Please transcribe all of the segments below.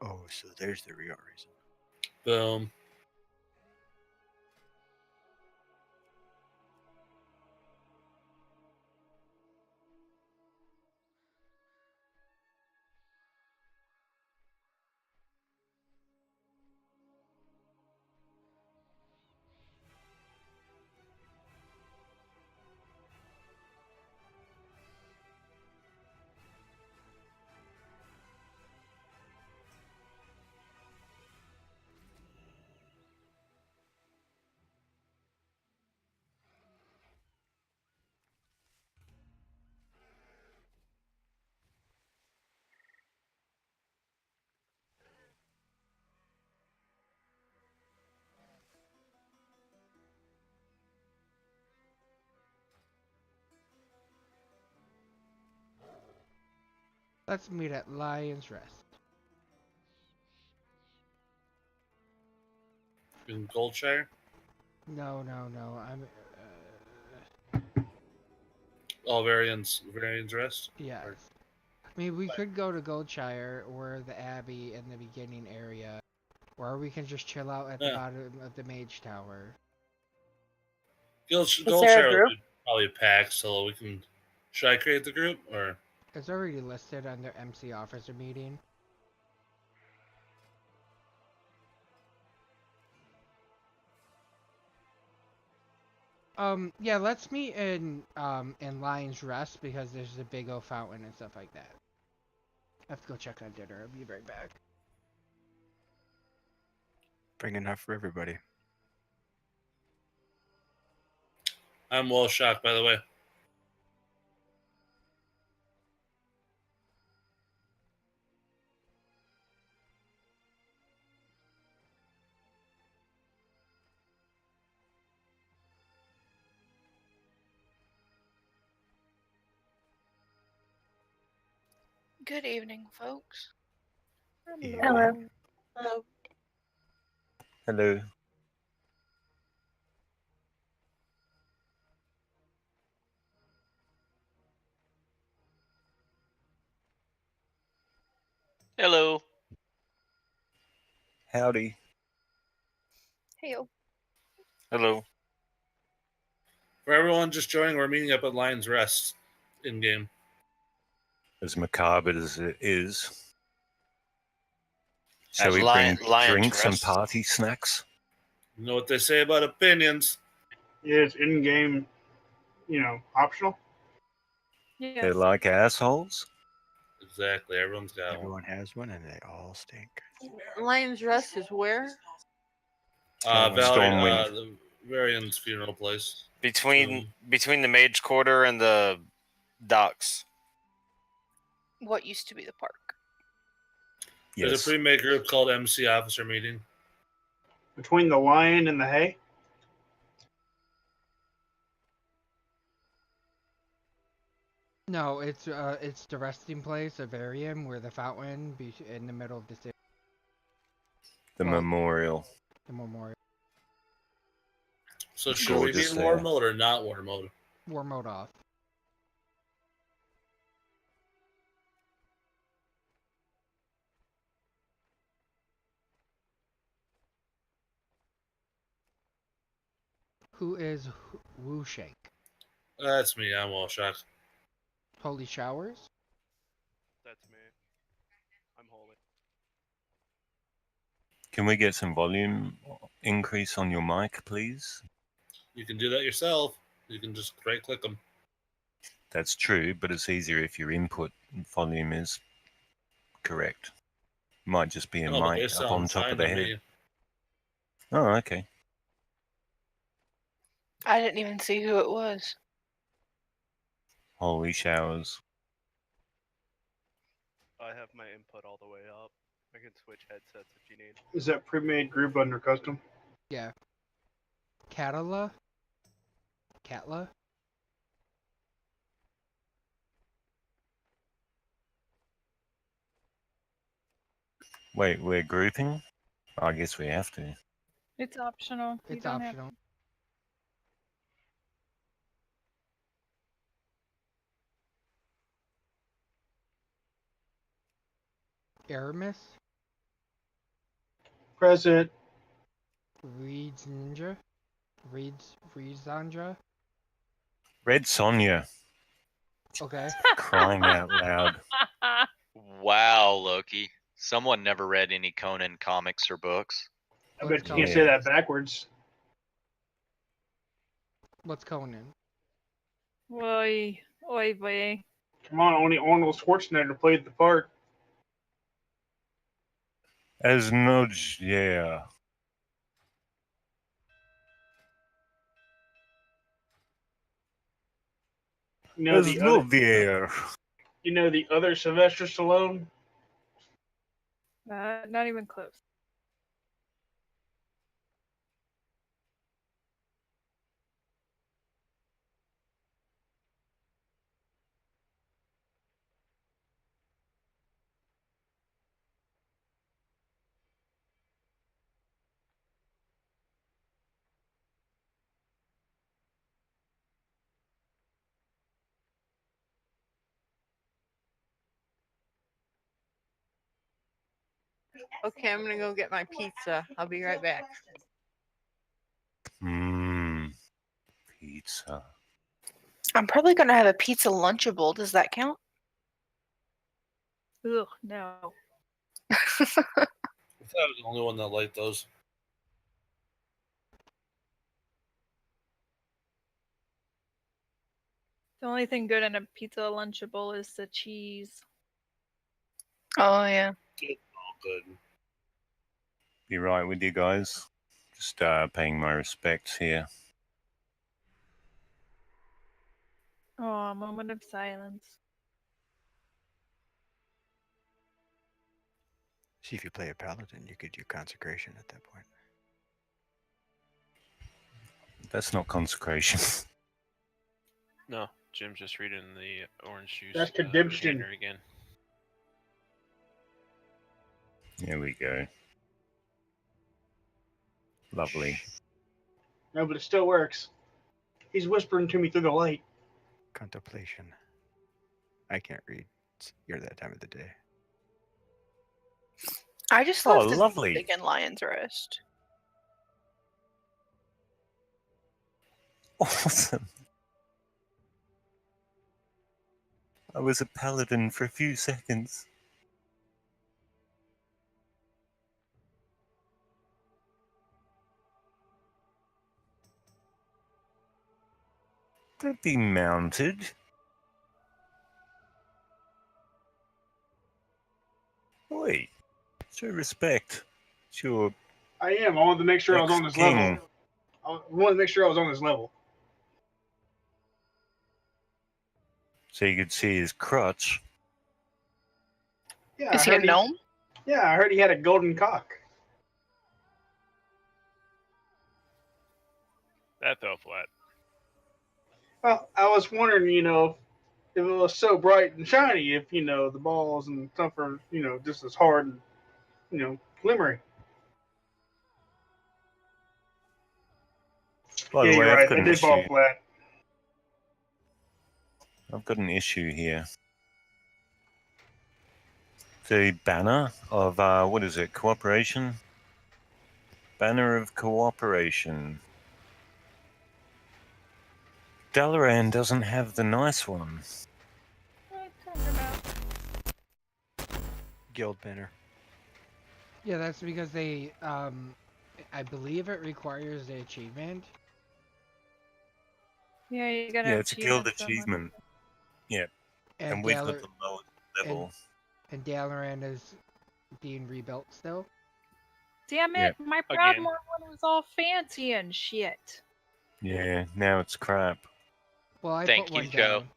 Oh, so there's the real reason. Boom. Let's meet at Lion's Rest. In Goldshire? No. I'm. All variants rest? Yes. Or- I mean, we could go to Goldshire or the Abbey in the beginning area, or we can just chill out at the Yeah. bottom of the Mage Tower. Goldshire there a would group? be probably packed, so we can. Should I create the group or? It's already listed under MC Officer Meeting. Yeah, let's meet in Lion's Rest because there's a big old fountain and stuff like that. I have to go check on dinner. I'll be right back. Bring enough for everybody. I'm well shocked, by the way. Good evening, folks. Hello. Hello. Hello. Hello. Howdy. Heyo. Hello. For everyone just joining, we're meeting up at Lion's Rest in game. As macabre as it is, shall As we Lion's bring drinks and Rest. party snacks? You know what they say about opinions. Is in-game, optional? Yes. They're like assholes? Exactly. Everyone's got one. Everyone has one, and they all stink. Lion's Rest is where? Stormwind. The Varian's funeral place. Between the Mage Quarter and the docks. What used to be the park. There's Yes. a pre-made group called MC Officer Meeting. Between the lion and the hay? No, it's the resting place of Varium, where the fountain be in the middle of the city. The Well- memorial. The memorial. So should we be Gorgeous in war there. mode or not war mode? War mode off. Who is Wu Shank? That's me. I'm well shocked. Holy Showers? That's me. I'm holy. Can we get some volume increase on your mic, please? You can do that yourself. You can just right-click them. That's true, but it's easier if your input volume is correct. Might just be a No, but they mic up sound on top fine of the to head. me. Oh, okay. I didn't even see who it was. Holy showers. I have my input all the way up. I can switch headsets if you need. Is that pre-made group under custom? Yeah. Catala? Catla? Wait, we're grouping? I guess we have to. It's optional. You It's don't have optional. Aramis? Present. Reed's Ninja. Reed's Andra. Red Sonja. Okay. Crying out loud. Wow, Loki. Someone never read any Conan comics or books. I What's bet you can't Conan? say that backwards. What's Conan? Oi, oi, boy. Come on, only Arnold Schwarzenegger played the part. As Nudge, yeah. You know As the other, Nudge. you know the other Sylvester Stallone. Not even close. Okay, I'm gonna go get my pizza. I'll be right back. Mmm. Pizza. I'm probably gonna have a pizza Lunchable. Does that count? Ugh, no. I thought I was the only one that liked those. The only thing good in a pizza Lunchable is the cheese. Oh yeah. It's all good. Be right with you guys. Just paying my respects here. Oh, a moment of silence. See, if you play a paladin, you could do consecration at that point. That's not consecration. No, Jim's just reading the orange juice. That's redemption. retainer again. There we go. Lovely. No, but it still works. He's whispering to me through the light. Contemplation. I can't read. You're that time of the day. I just Oh, left this lovely. big in Lion's Rest. Awesome. I was a paladin for a few seconds. Don't be mounted. Wait. Show respect. Sure. I am. I wanted to make sure I was on this level. Ex-king. I wanted to make sure I was on this level. So you could see his crotch. Yeah, Is I he a heard gnome? Yeah, I heard he had a golden cock. That fell flat. Well, I was wondering, if it was so bright and shiny, if, the balls and stuff are, just as hard and, glimmery. By Yeah, the way, you're I've right. got They an did fall issue. flat. I've got an issue here. The banner of what is it? Cooperation. Banner of cooperation. Dalaran doesn't have the nice one. Guild banner. Yeah, that's because they, I believe it requires the achievement. Yeah, you gotta Yeah, have it's a guild achievements somewhere. achievement. Yeah, and we've got Dalar- the lowest level. and Dalaran is being rebuilt still. Damn Yeah. it, my Again. Broadmoor one was all fancy and shit. Yeah, now it's crap. Well, I Thank put one you, Joe. down.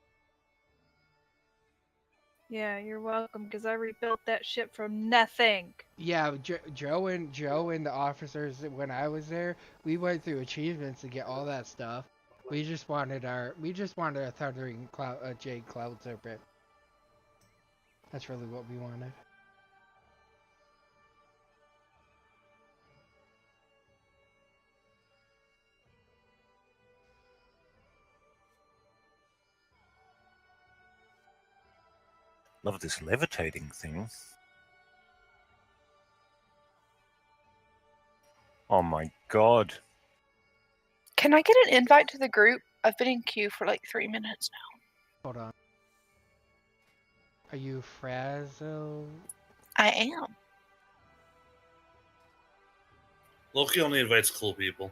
Yeah, you're welcome, because I rebuilt that shit from nothing. Yeah, Joe and the officers when I was there, we went through achievements to get all that stuff. We just wanted a thundering cloud, jade cloud serpent. That's really what we wanted. Love this levitating thing. Oh my god. Can I get an invite to the group? I've been in queue for like 3 minutes now. Hold on. Are you Frazzle? I am. Loki only invites cool people.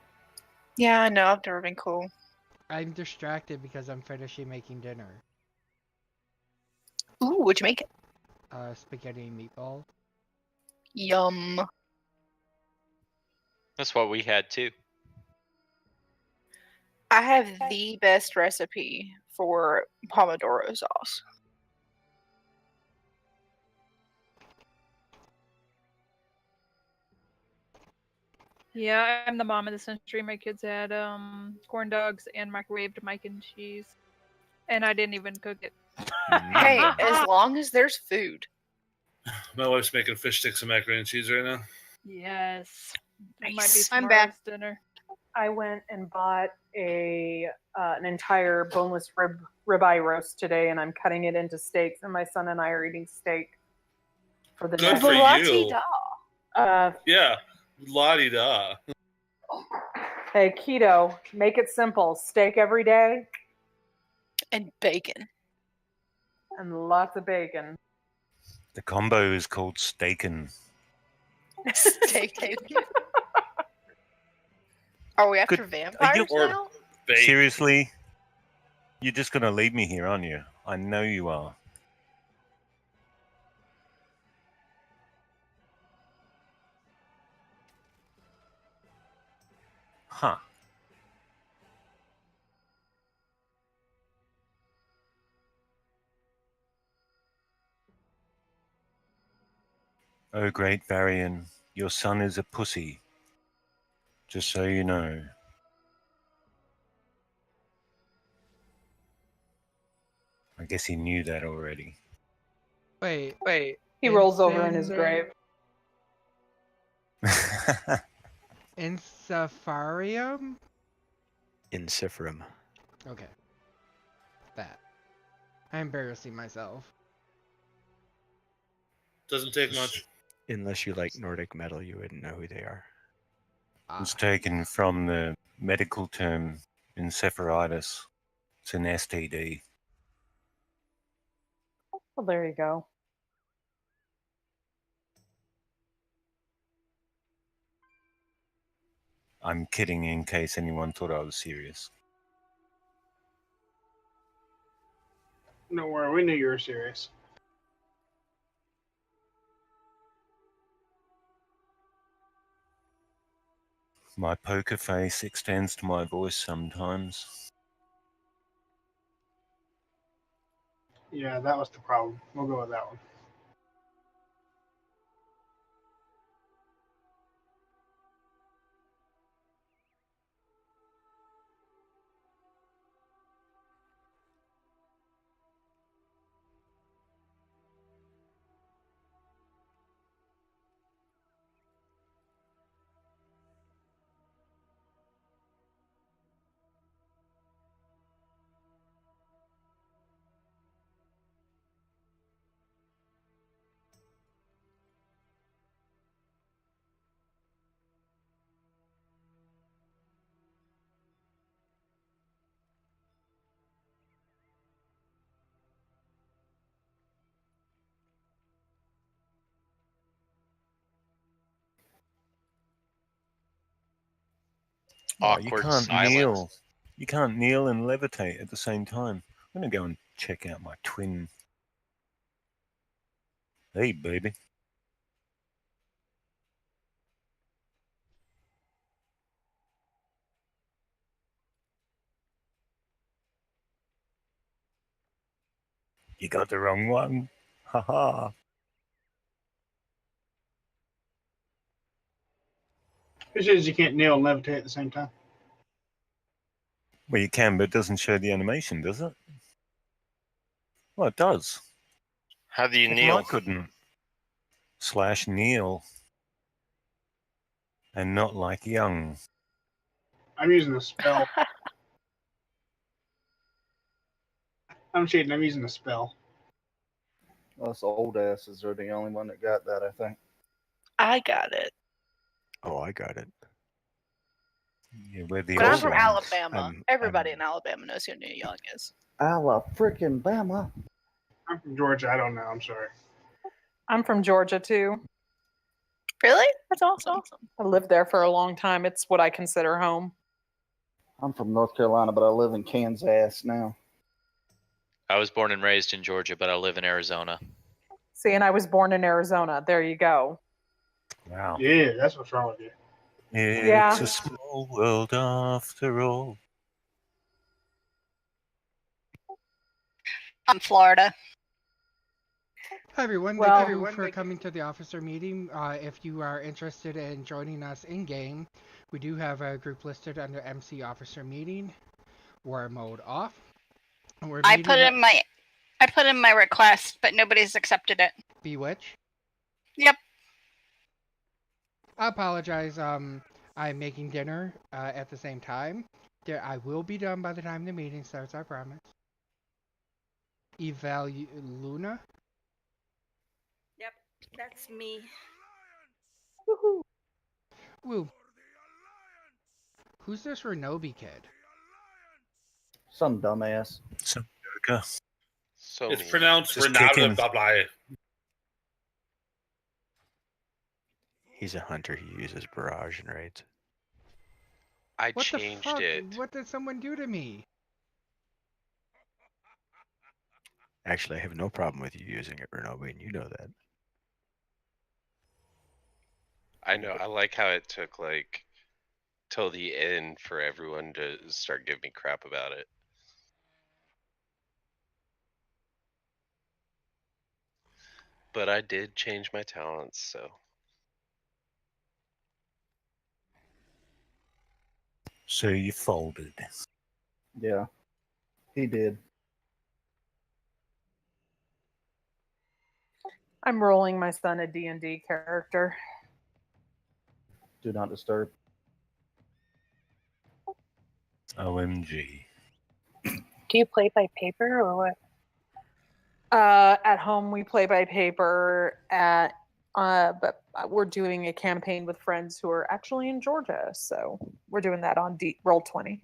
Yeah, I know. I've never been cool. I'm distracted because I'm finishing making dinner. Ooh, what'd you make it? Spaghetti and meatballs. Yum. That's what we had too. I have the best recipe for Pomodoro sauce. Yeah, I'm the mom of the century. My kids had corn dogs and microwaved mac and cheese, and I didn't even cook it. Hey, as long as there's food. My wife's making fish sticks and macaroni and cheese right now. Yes, it might be Nice. I'm back. tomorrow's dinner. I went and bought an entire boneless ribeye roast today, and I'm cutting it into steaks. And my son and I are eating steak for the Good next. for you. Uh, Yeah, la-di-da. hey, keto, make it simple. Steak every day And bacon. and lots of bacon. The combo is called Staken. Steak bacon. Are we after Good- vampires Or now? bake. Seriously? You're just gonna leave me here, aren't you? I know you are. Huh. Oh, great Varian, your son is a pussy. Just so you know. I guess he knew that already. Wait. He rolls over in his Insane- grave. Insafarium? Insifrum. Okay. That. I'm embarrassing myself. Doesn't take much. Unless you like Nordic metal, you wouldn't know who they are. It's taken from the medical term encephalitis. It's an STD. Well, there you go. I'm kidding in case anyone thought I was serious. Don't worry, we knew you were serious. My poker face extends to my voice sometimes. Yeah, that was the problem. We'll go with that one. Oh, you Awkward can't silence. kneel. You can't kneel and levitate at the same time. I'm gonna go and check out my twin. Hey, baby. You got the wrong one. Haha. Who says you can't kneel and levitate at the same time? Well, you can, but it doesn't show the animation, does it? Well, it does. How do you How come kneel? I couldn't. / kneel. And not like young. I'm using a spell. I'm cheating. I'm using a spell. Us old asses are the only one that got that, I think. I got it. Oh, I got it. Yeah, we're the But I'm old from ones. Alabama. Everybody in Alabama knows who Neil Young is. Ala freaking Bama. I'm from Georgia. I don't know. I'm sorry. I'm from Georgia too. Really? That's awesome. I lived there for a long time. It's what I consider home. I'm from North Carolina, but I live in Kansas now. I was born and raised in Georgia, but I live in Arizona. See, and I was born in Arizona. There you go. Wow. Yeah, that's what's wrong with you. It's Yeah. a small world after all. I'm Florida. Hi everyone, Well- thank you for coming to the officer meeting. If you are interested in joining us in game, we do have a group listed under MC Officer Meeting, War Mode Off. And we're I meeting put in my request, but nobody's accepted it. Bewitch. Yep. I apologize. I'm making dinner at the same time. I will be done by the time the meeting starts. I promise. Luna. Yep, that's me. Woo. Who's this Renobi kid? Some dumbass. Some joker. So It's pronounced Just kick him. Renata Bablai. He's a hunter. He uses barrage and raids. I What the changed fuck? it. What did someone do to me? Actually, I have no problem with you using it, Renobi, and you know that. I know. I like how it took like till the end for everyone to start giving me crap about it. But I did change my talents, so So you folded. Yeah, he did. I'm rolling my son a D&D character. Do not disturb. OMG. Do you play by paper or what? At home, we play by paper. But we're doing a campaign with friends who are actually in Georgia, so we're doing that on Roll20.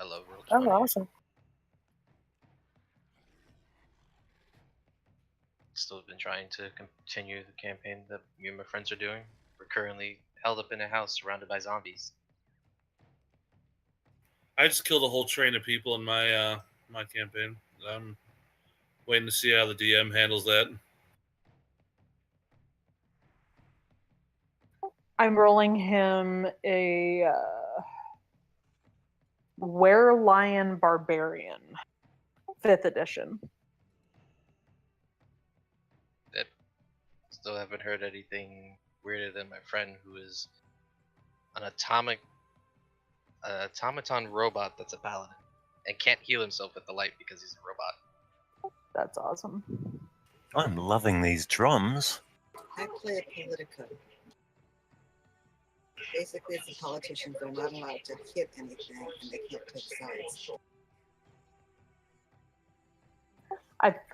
I love Roll20. Oh, awesome. Still been trying to continue the campaign that me and my friends are doing. We're currently held up in a house surrounded by zombies. I just killed a whole train of people in my my campaign. I'm waiting to see how the DM handles that. I'm rolling him a Were-Lion Barbarian, 5th edition. Still haven't heard anything weirder than my friend who is an automaton robot that's a paladin and can't heal himself with the light because he's a robot. That's awesome. I'm loving these drums. I play a Politico. Basically, it's the politicians are not allowed to hit anything and they can't take sides.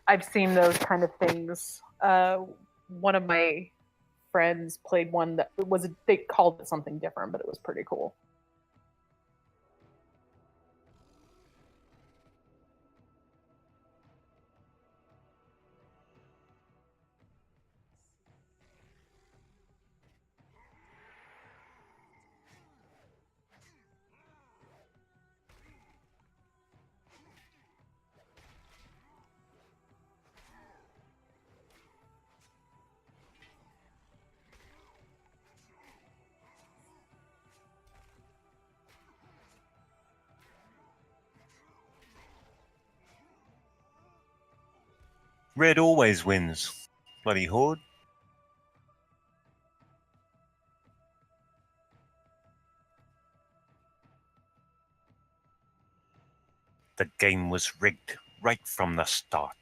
I've seen those kind of things. One of my friends played one that they called it something different, but it was pretty cool. Red always wins. Bloody horde. The game was rigged right from the start.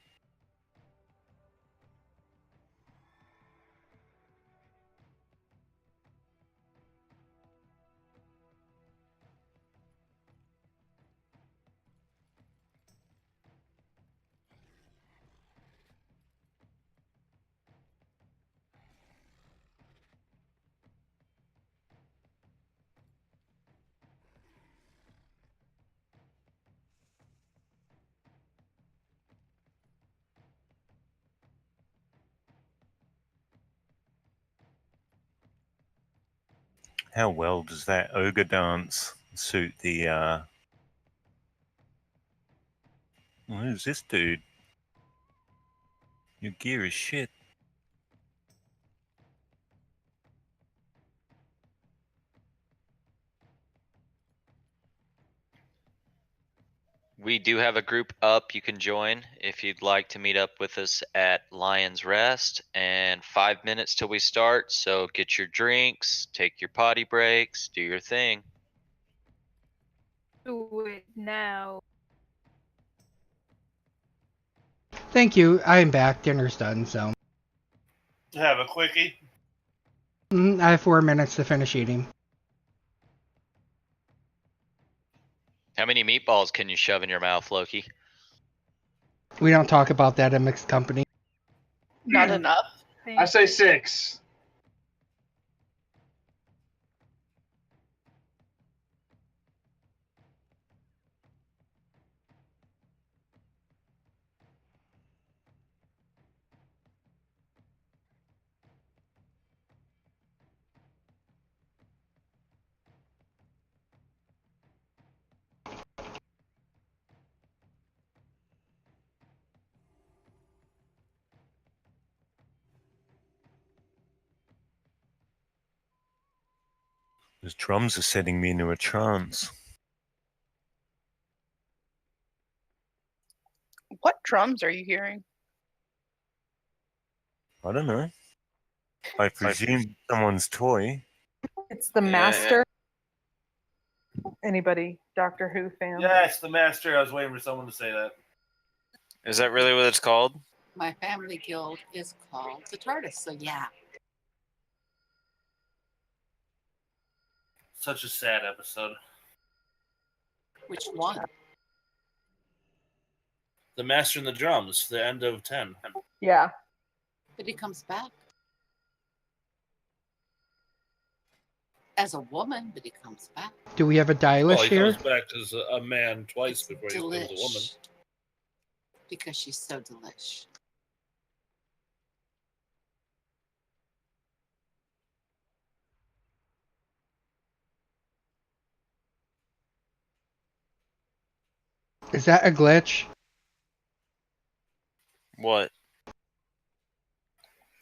How well does that ogre dance suit the who's this dude? Your gear is shit. We do have a group up you can join if you'd like to meet up with us at Lion's Rest. And 5 minutes till we start, so get your drinks, take your potty breaks, do your thing. Do it now. Thank you. I am back. Dinner's done, so. Have a quickie. I have 4 minutes to finish eating. How many meatballs can you shove in your mouth, Loki? We don't talk about that in mixed company. Not enough. I say 6. Those drums are setting me into a trance. What drums are you hearing? I don't know. I presume someone's toy. It's the Master. Anybody Doctor Who fan? Yeah, it's the Master. I was waiting for someone to say that. Is that really what it's called? My family guild is called the TARDIS, so yeah. Such a sad episode. Which one? The Master and the Drums, the end of 10. Yeah. But he comes back. As a woman, but he comes back. Do we have a Dilish Well, he here? comes back as a man twice before he becomes a woman. Delish. Because she's so delish. Is that a glitch? What?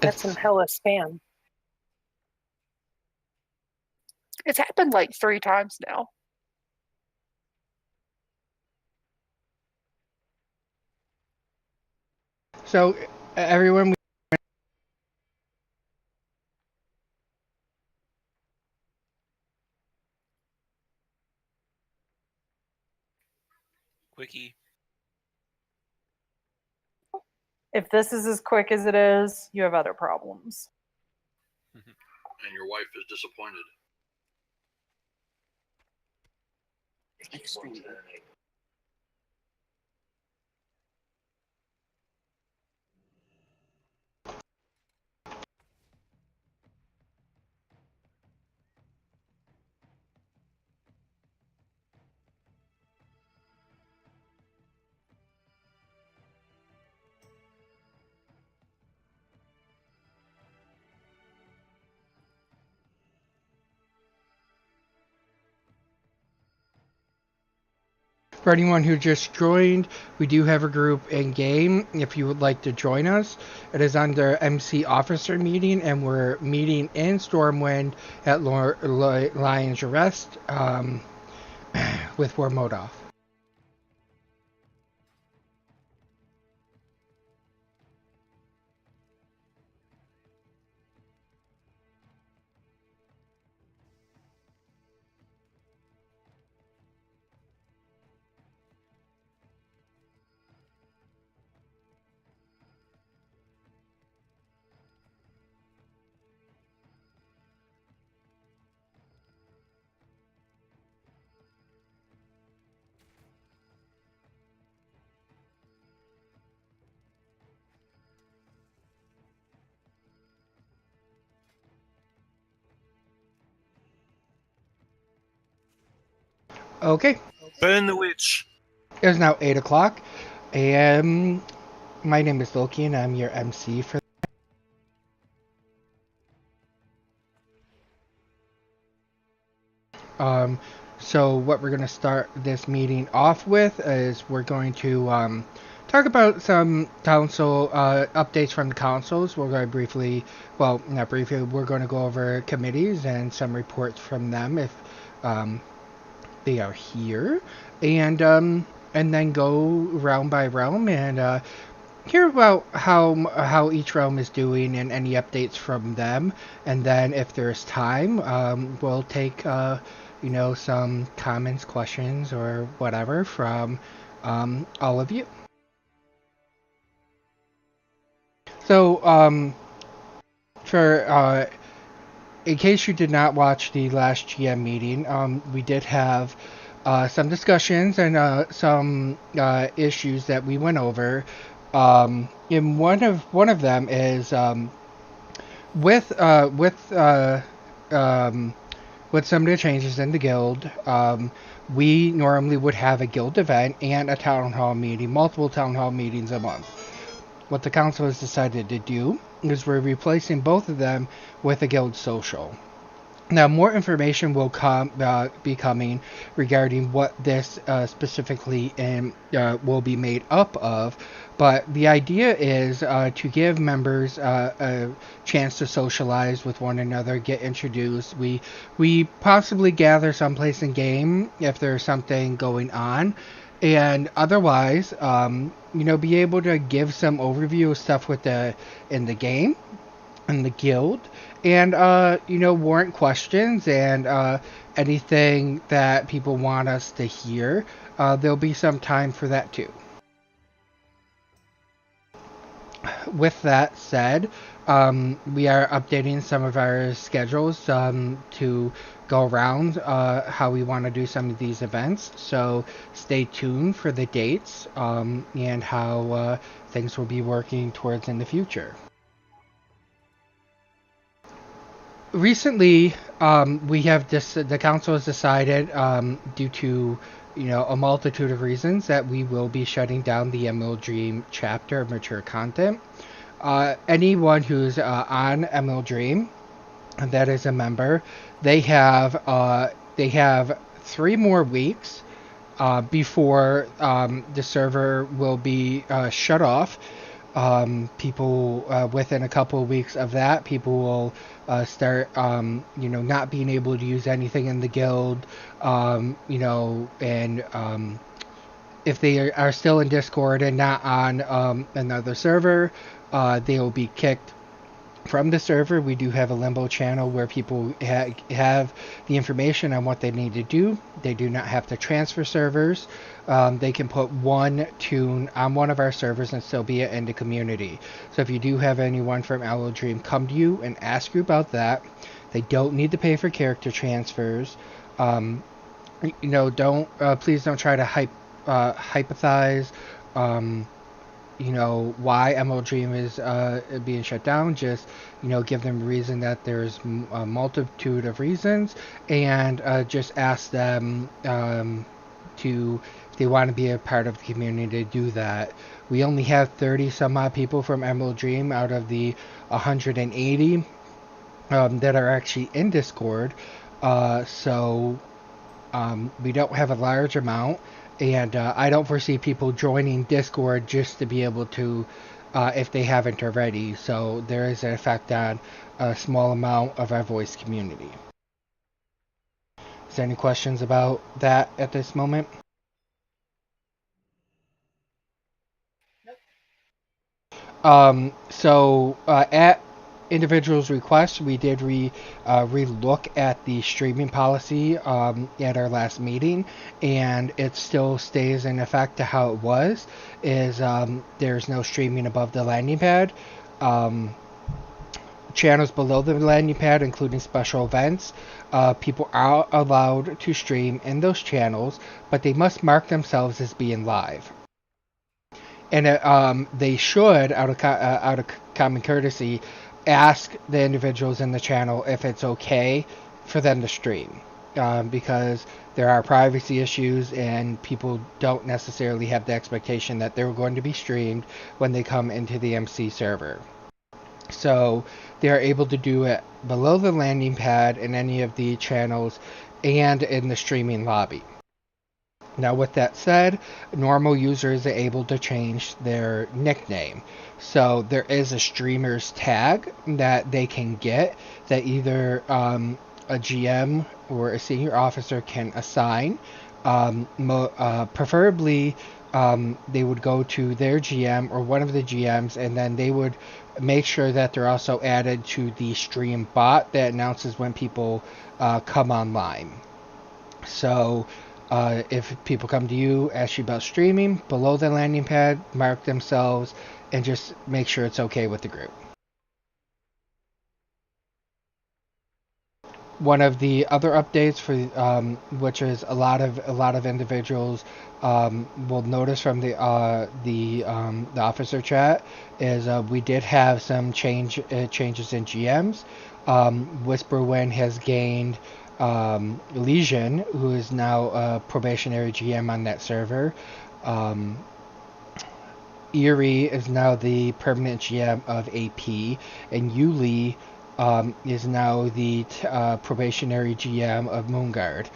That's some hella spam. It's happened like 3 times now. So, everyone. Quickie. If this is as quick as it is, you have other problems. And your wife is disappointed. Extremely. For anyone who just joined, we do have a group in game. If you would like to join us, it is under MC Officer Meeting, and we're meeting in Stormwind at Lion's Rest with Wormodov. Okay. Burn the witch. It is now 8 o'clock a.m. My name is Loki, and I'm your MC for So what we're going to start this meeting off with is we're going to talk about some council updates from the councils. We're going to briefly, well, not briefly, we're going to go over committees and some reports from them if they are here, and then go realm by realm and hear about how each realm is doing and any updates from them. And then if there's time, we'll take some comments, questions, or whatever from all of you. So in case you did not watch the last GM meeting, we did have some discussions and some issues that we went over. And one of them is with some of the changes in the guild, we normally would have a guild event and a town hall meeting, multiple town hall meetings a month. What the council has decided to do is we're replacing both of them with a guild social. Now, more information will be coming regarding what this specifically will be made up of, but the idea is to give members a chance to socialize with one another, get introduced. We possibly gather someplace in game if there's something going on, and otherwise, be able to give some overview of stuff in the game, in the guild, and warrant questions and anything that people want us to hear. There'll be some time for that too. With that said, we are updating some of our schedules to go around how we want to do some of these events, so stay tuned for the dates and how things will be working towards in the future. Recently, the council has decided, due to a multitude of reasons, that we will be shutting down the Emerald Dream chapter of mature content. Anyone who's on Emerald Dream that is a member, they have 3 more weeks before the server will be shut off. People within a couple of weeks of that, people will start not being able to use anything in the guild, and if they are still in Discord and not on another server, they will be kicked from the server. We do have a limbo channel where people have the information on what they need to do. They do not have to transfer servers. They can put one tune on one of our servers and still be in the community. So if you do have anyone from Emerald Dream come to you and ask you about that, they don't need to pay for character transfers. Please don't try to hypothesize why Emerald Dream is being shut down. Just give them a reason that there's a multitude of reasons, and just ask them if they want to be a part of the community to do that. We only have 30 some odd people from Emerald Dream out of the 180 that are actually in Discord, so we don't have a large amount. And I don't foresee people joining Discord just to be able to, if they haven't already. So there is an effect on a small amount of our voice community. Is there any questions about that at this moment? At individuals' request, we did re-look at the streaming policy at our last meeting, and it still stays in effect to how it was. There's no streaming above the landing pad. Channels below the landing pad, including special events, people are allowed to stream in those channels, but they must mark themselves as being live. And they should, out of common courtesy, ask the individuals in the channel if it's okay for them to stream, because there are privacy issues and people don't necessarily have the expectation that they're going to be streamed when they come into the MC server. So they are able to do it below the landing pad in any of the channels and in the streaming lobby. Now, with that said, normal users are able to change their nickname. So there is a streamer's tag that they can get that either a GM or a senior officer can assign. Preferably, they would go to their GM or one of the GMs, and then they would make sure that they're also added to the stream bot that announces when people come online. So if people come to you, ask you about streaming, below the landing pad, mark themselves, and just make sure it's okay with the group. One of the other updates for which is a lot of individuals will notice from the officer chat is we did have some changes in GMs. Whisperwind has gained Legion, who is now a probationary GM on that server. Erie is now the permanent GM of AP, and Yuli is now the probationary GM of Moonguard.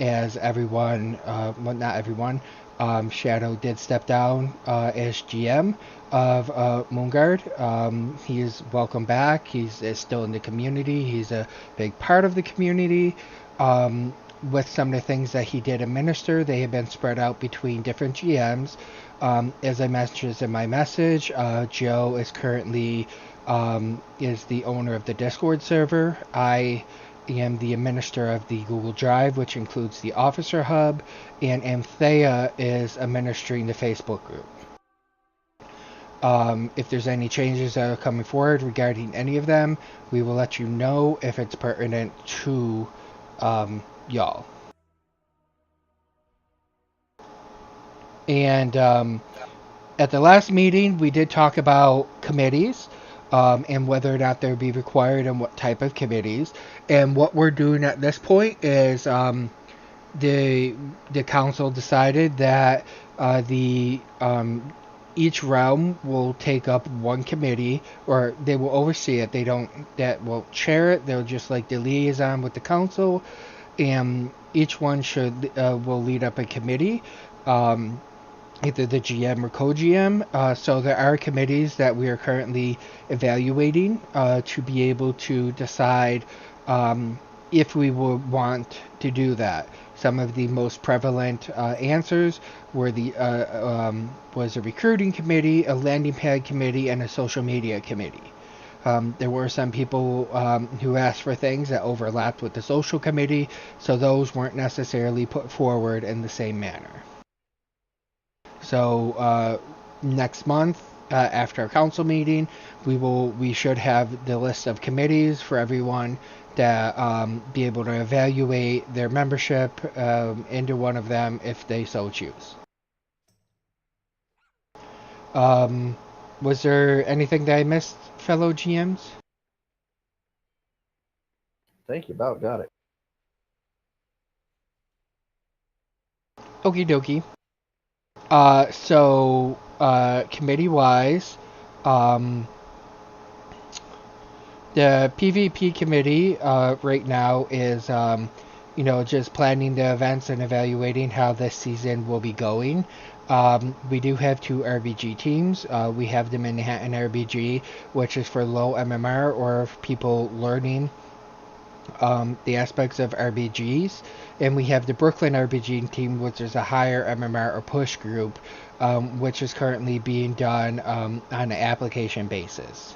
As everyone, well, not everyone, Shadow did step down as GM of Moonguard. He is welcome back. He's still in the community. He's a big part of the community. With some of the things that he did administer, they have been spread out between different GMs. As I mentioned in my message, Joe is currently is the owner of the Discord server. I am the administrator of the Google Drive, which includes the Officer Hub, and Anthea is administering the Facebook group. If there's any changes that are coming forward regarding any of them, we will let you know if it's pertinent to y'all. And at the last meeting, we did talk about committees and whether or not they would be required and what type of committees. And what we're doing at this point is the council decided that each realm will take up one committee, or they will oversee it. That will chair it. They'll just like the liaison with the council, and each one will lead up a committee. Either the GM or co-GM. So there are committees that we are currently evaluating to be able to decide if we would want to do that. Some of the most prevalent answers were was a recruiting committee, a landing pad committee, and a social media committee. There were some people who asked for things that overlapped with the social committee, so those weren't necessarily put forward in the same manner. So next month, after our council meeting, we should have the list of committees for everyone to be able to evaluate their membership into one of them if they so choose. Was there anything that I missed, fellow GMs? I think you about got it. Okie dokie. So committee-wise, the PvP committee right now is, just planning the events and evaluating how this season will be going. We do have 2 RBG teams. We have the Manhattan RBG, which is for low MMR or people learning the aspects of RBGs, and we have the Brooklyn RBG team, which is a higher MMR or push group, which is currently being done on an application basis.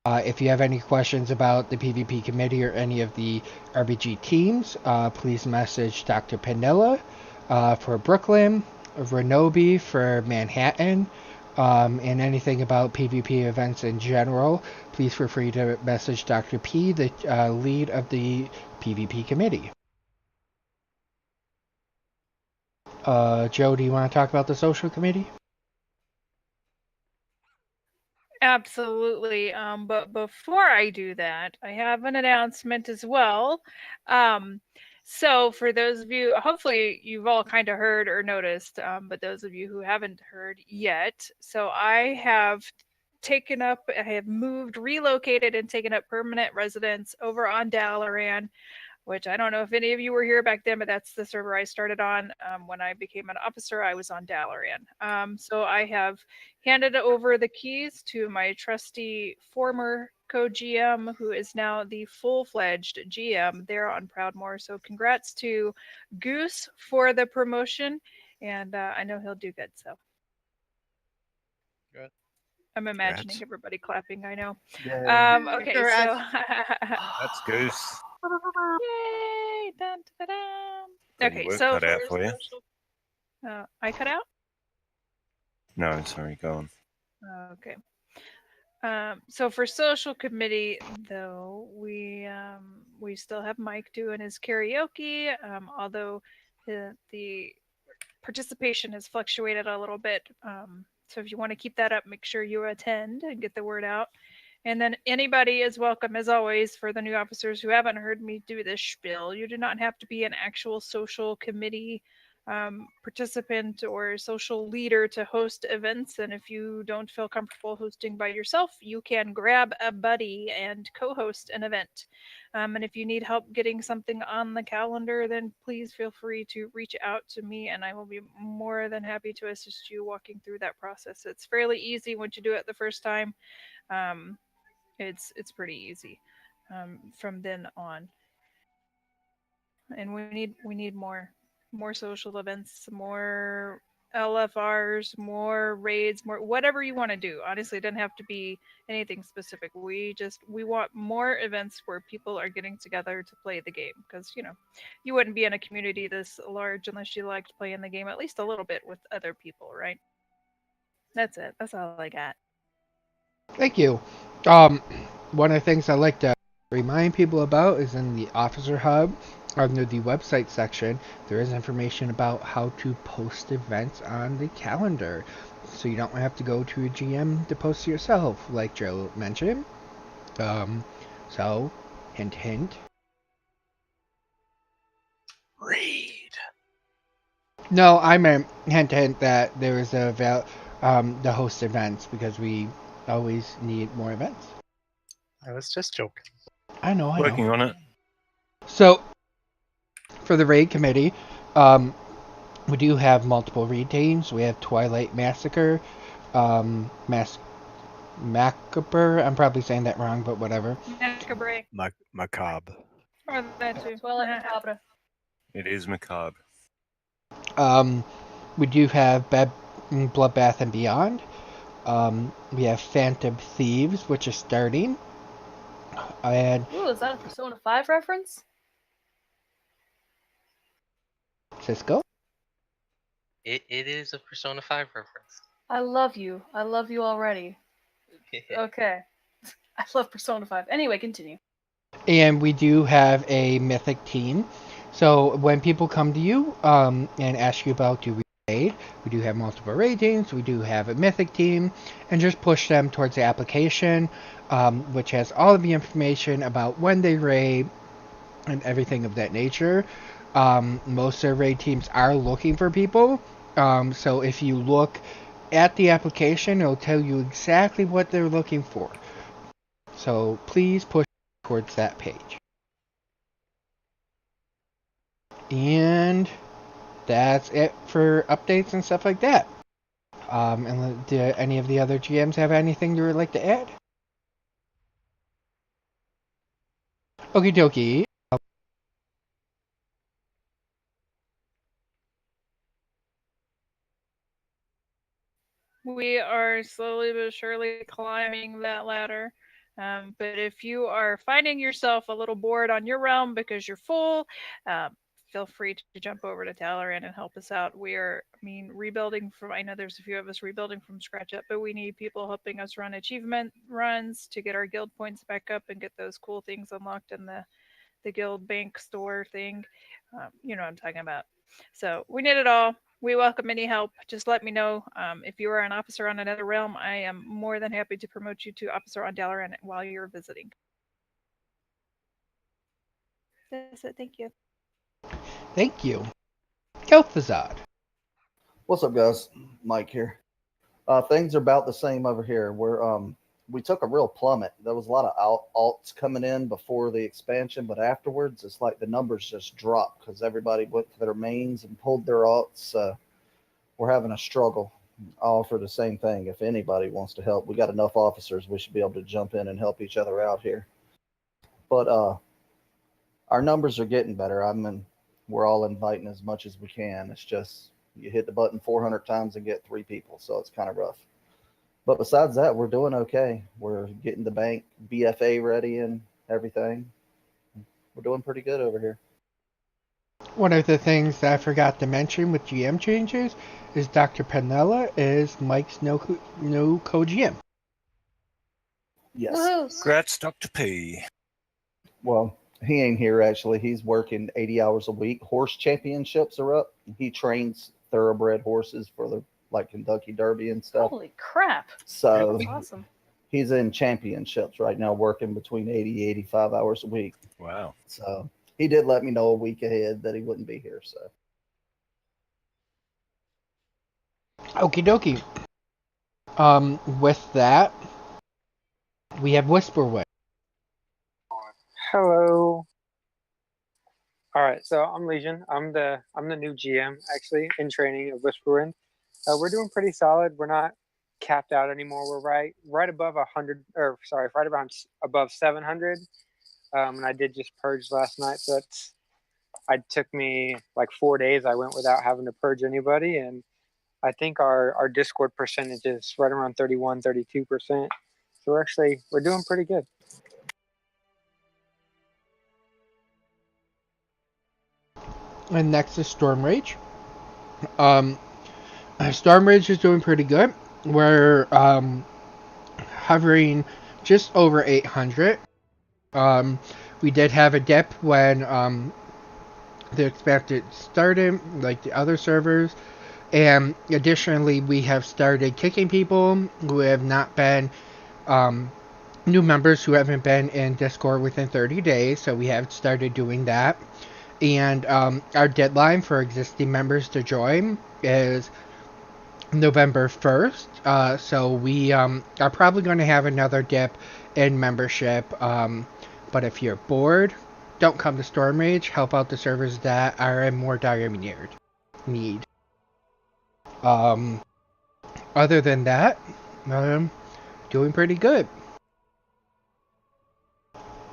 If you have any questions about the PvP committee or any of the RBG teams, please message Dr. Panilla for Brooklyn, Renobi for Manhattan, and anything about PvP events in general, please feel free to message Dr. P, the lead of the PvP committee. Joe, do you want to talk about the social committee? Absolutely. But before I do that, I have an announcement as well. So for those of you, hopefully you've all kind of heard or noticed, but those of you who haven't heard yet, so I have relocated and taken up permanent residence over on Dalaran. which I don't know if any of you were here back then, but that's the server I started on. When I became an officer, I was on Dalaran. So I have handed over the keys to my trusty former co-GM, who is now the full-fledged GM there on Proudmoore. So congrats to Goose for the promotion, and I know he'll do good. So Good. I'm imagining everybody clapping. I know. Yay. Okay, Congrats. so That's Goose. yay! Dun, dun, dun, dun. Got your Okay, work so cut out for you. I cut out. No, sorry, go on. Okay. So for social committee, though, we still have Mike doing his karaoke. Although the participation has fluctuated a little bit. So if you want to keep that up, make sure you attend and get the word out. And then anybody is welcome, as always, for the new officers who haven't heard me do this spiel. You do not have to be an actual social committee participant or social leader to host events. And if you don't feel comfortable hosting by yourself, you can grab a buddy and co-host an event. And if you need help getting something on the calendar, then please feel free to reach out to me and I will be more than happy to assist you walking through that process. It's fairly easy once you do it the first time. It's pretty easy from then on. And we need more social events, more LFRs, more raids, more whatever you want to do. Honestly, it doesn't have to be anything specific. We want more events where people are getting together to play the game, because you wouldn't be in a community this large unless you liked playing the game at least a little bit with other people, right? That's it. That's all I got. Thank you. One of the things I like to remind people about is in the Officer Hub, under the website section, there is information about how to post events on the calendar. So you don't have to go to a GM to post yourself, like Joe mentioned. So, hint, hint. Read. No, I meant hint, hint that there is the host events, because we always need more events. I was just joking. I know. Working on it. So, for the raid committee, we do have multiple raid teams. We have Twilight Massacre, Macabre. I'm probably saying that wrong, but whatever. Macabre. Macabre. Or that too. Twilight Macabre. It is macabre. We do have Bloodbath and Beyond. We have Phantom Thieves, which is starting. And Ooh, is that a Persona 5 reference? Cisco. It is a Persona 5 reference. I love you. I love you already. Okay. I love Persona 5. Anyway, continue. And we do have a mythic team. So when people come to you and ask you about do we raid, we do have multiple raid teams. We do have a mythic team, and just push them towards the application, which has all of the information about when they raid and everything of that nature. Most of the raid teams are looking for people. So if you look at the application, it'll tell you exactly what they're looking for. So please push towards that page. And that's it for updates and stuff like that. And do any of the other GMs have anything you would like to add? Okie dokie. We are slowly but surely climbing that ladder. But if you are finding yourself a little bored on your realm because you're full, feel free to jump over to Dalaran and help us out. We are, rebuilding from, I know there's a few of us rebuilding from scratch up, but we need people helping us run achievement runs to get our guild points back up and get those cool things unlocked in the guild bank store thing. You know what I'm talking about. So we need it all. We welcome any help. Just let me know. If you are an officer on another realm, I am more than happy to promote you to officer on Dalaran while you're visiting. That's it. Thank you. Thank you. Kel'Thuzad. What's up, guys? Mike here. Things are about the same over here. We're we took a real plummet. There was a lot of alts coming in before the expansion, but afterwards, it's like the numbers just dropped because everybody went to their mains and pulled their alts. We're having a struggle. I offer the same thing. If anybody wants to help, we got enough officers. We should be able to jump in and help each other out here. But our numbers are getting better. We're all inviting as much as we can. It's just you hit the button 400 times and get 3 people, so it's kind of rough. But besides that, we're doing okay. We're getting the bank BFA ready and everything. We're doing pretty good over here. One of the things that I forgot to mention with GM changes is Dr. Panella is Mike's no co-GM. Yes. Congrats, Dr. P. Well, he ain't here actually. He's working 80 hours a week. Horse championships are up. He trains thoroughbred horses for the Kentucky Derby and stuff. Holy crap. So That's awesome. he's in championships right now, working between 80, 85 hours a week. Wow. So he did let me know a week ahead that he wouldn't be here. So Okie dokie. With that, we have Whisperwind. Hello. All right, so I'm Legion. I'm the new GM actually in training of Whisperwind. We're doing pretty solid. We're not capped out anymore. We're right above 100, or sorry, right around above 700. And I did just purge last night, so it took me like 4 days. I went without having to purge anybody, and I think our Discord percentage is right around 31, 32%. So we're doing pretty good. And next is Storm Rage. Storm Rage is doing pretty good. We're hovering just over 800. We did have a dip when the expansion started, like the other servers. And additionally, we have started kicking people who have not been new members who haven't been in Discord within 30 days. So we have started doing that. And our deadline for existing members to join is November 1st. So we are probably going to have another dip in membership. But if you're bored, don't come to Storm Rage. Help out the servers that are in more dire need. Other than that, doing pretty good.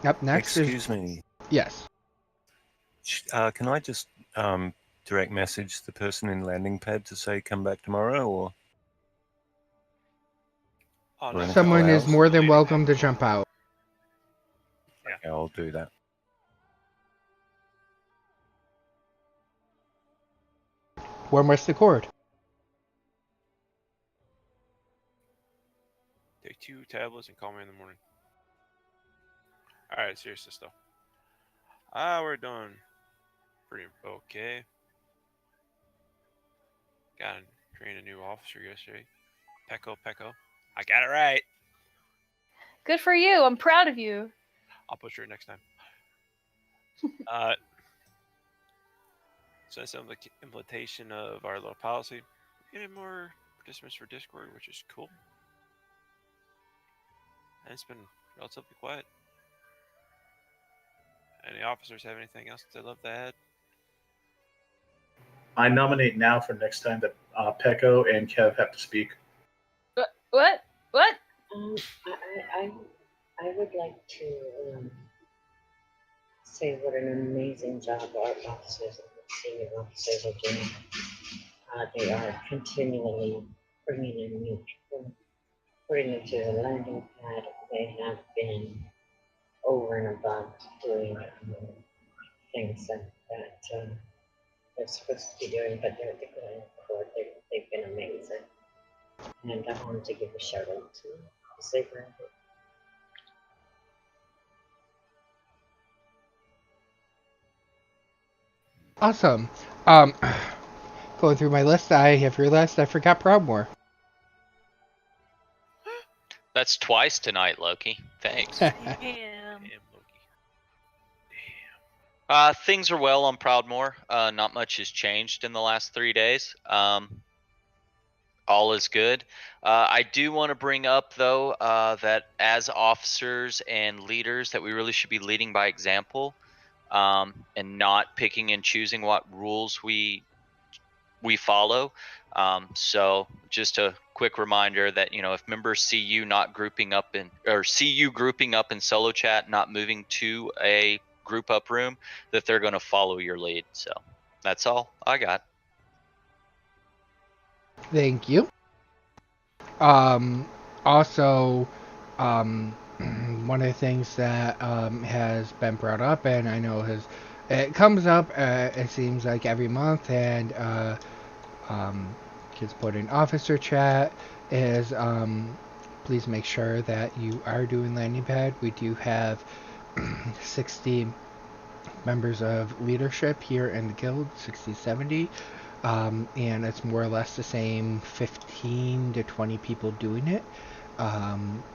Up next Excuse me. Yes. Can I just direct message the person in landing pad to say come back tomorrow, or? Someone is more than welcome to jump out. Okay, I'll do that. When was the cord? Take 2 tablets and call me in the morning. Alright, seriously though. We're doing pretty okay. Got to train a new officer yesterday. Pecco. I got it right. Good for you. I'm proud of you. I'll butcher it next time. So some of the implementation of our little policy. Getting more participants for Discord, which is cool. And it's been relatively quiet. Any officers have anything else they'd love to add? I nominate now for next time that Pecco and Kev have to speak. What? I would like to say what an amazing job our officers and senior officers are doing. They are continually bringing in new people, putting them to the landing pad. They have been over and above doing things that they're supposed to be doing, but they're going to court. They've been amazing. And I wanted to give a shout out to Saber. Awesome. Going through my list, I have realized I forgot Proudmoore. That's twice tonight, Loki. Thanks. Things are well on Proudmoore. Not much has changed in the last 3 days. all is good. I do want to bring up though that as officers and leaders, that we really should be leading by example, and not picking and choosing what rules we follow. So just a quick reminder that, you know, if members see you not grouping up in, or see you grouping up in solo chat, not moving to a group up room, that they're going to follow your lead. So that's all I got. Thank you. Also, one of the things that has been brought up, and I know it comes up, it seems like every month, and kids put in officer chat, is please make sure that you are doing landing pad. We do have 60 members of leadership here in the guild, 60, 70. And it's more or less the same 15 to 20 people doing it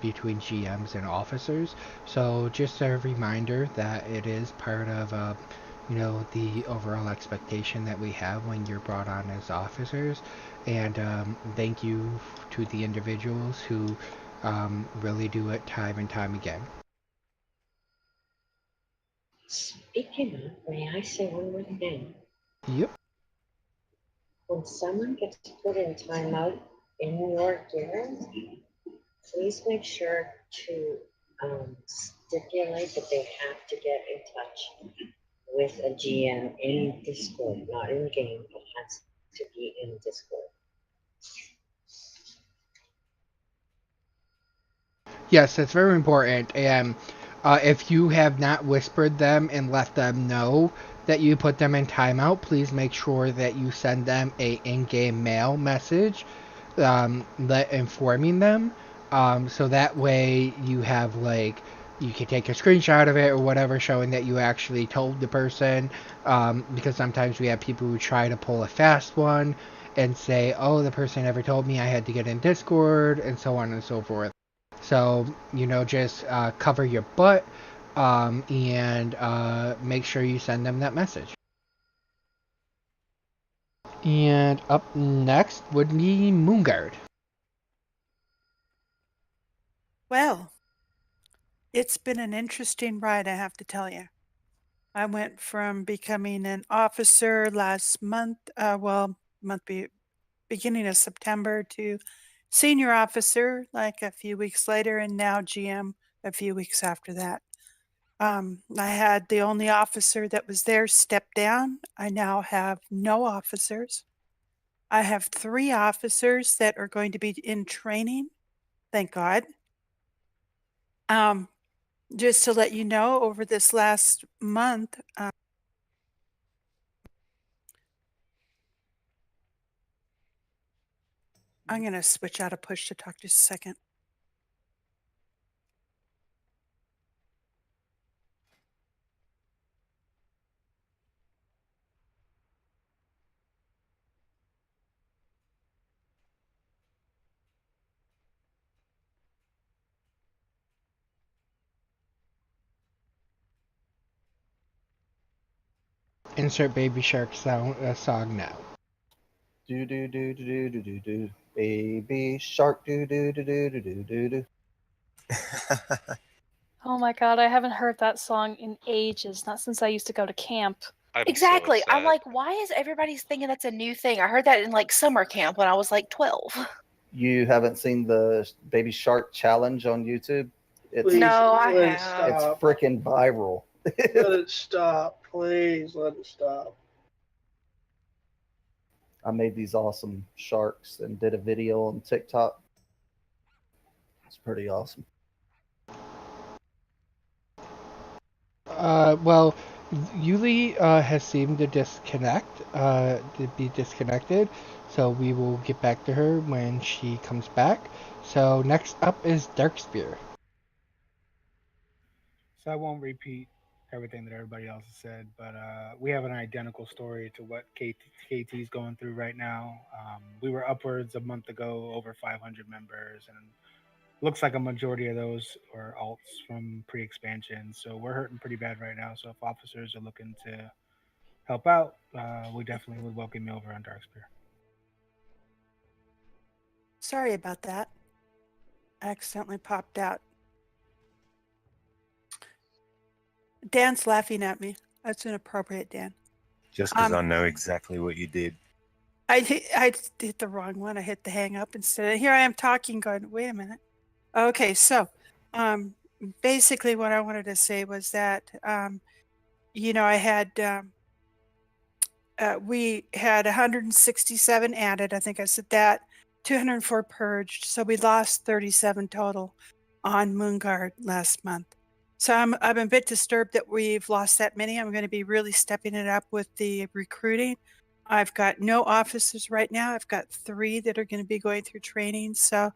between GMs and officers. So just a reminder that it is part of you know, the overall expectation that we have when you're brought on as officers. And thank you to the individuals who really do it time and time again. Speaking of, may I say one more thing? Yep. When someone gets put in timeout in your guild, please make sure to stipulate that they have to get in touch with a GM in Discord, not in game, but has to be in Discord. Yes, that's very important. And if you have not whispered them and let them know that you put them in timeout, please make sure that you send them a in-game mail message informing them. So that way you have, like, you can take a screenshot of it or whatever showing that you actually told the person, because sometimes we have people who try to pull a fast one and say, oh, the person never told me I had to get in Discord, and so on and so forth. So, you know, just cover your butt and make sure you send them that message. And up next would be Moonguard. Well, it's been an interesting ride, I have to tell you. I went from becoming an officer last month, beginning of September, to senior officer like a few weeks later, and now GM a few weeks after that. I had the only officer that was there step down. I now have no officers. I have 3 officers that are going to be in training. Thank God. Just to let you know, over this last month, I'm going to switch out of push to talk just a second. Insert Baby Shark song now. Do do do do do do do. Baby shark do do do do do do do do. Oh my god, I haven't heard that song in ages. Not since I used to go to camp. Exactly. I'm like, why is everybody thinking that's a new thing? I heard that in like summer camp when I was like 12. You haven't seen the Baby Shark challenge on YouTube? It's, No, I let it have. It's stop. freaking viral. Let it stop. Please let it stop. I made these awesome sharks and did a video on TikTok. It's pretty awesome. Well, Yuli has seemed to be disconnected, so we will get back to her when she comes back. So next up is Darkspear. So I won't repeat everything that everybody else has said, but we have an identical story to what KT's going through right now. We were upwards a month ago, over 500 members, and looks like a majority of those are alts from pre-expansion. So we're hurting pretty bad right now. So if officers are looking to help out, we definitely would welcome you over on Darkspear. Sorry about that. I accidentally popped out. Dan's laughing at me. That's inappropriate, Dan. Just because I know exactly what you did. I hit the wrong one. I hit the hang up instead. Here I am talking, going, wait a minute. Okay, so basically what I wanted to say was that, I had, we had 167 added. I think I said that. 204 purged. So we lost 37 total on Moonguard last month. So I'm a bit disturbed that we've lost that many. I'm going to be really stepping it up with the recruiting. I've got no officers right now. I've got 3 that are going to be going through training. So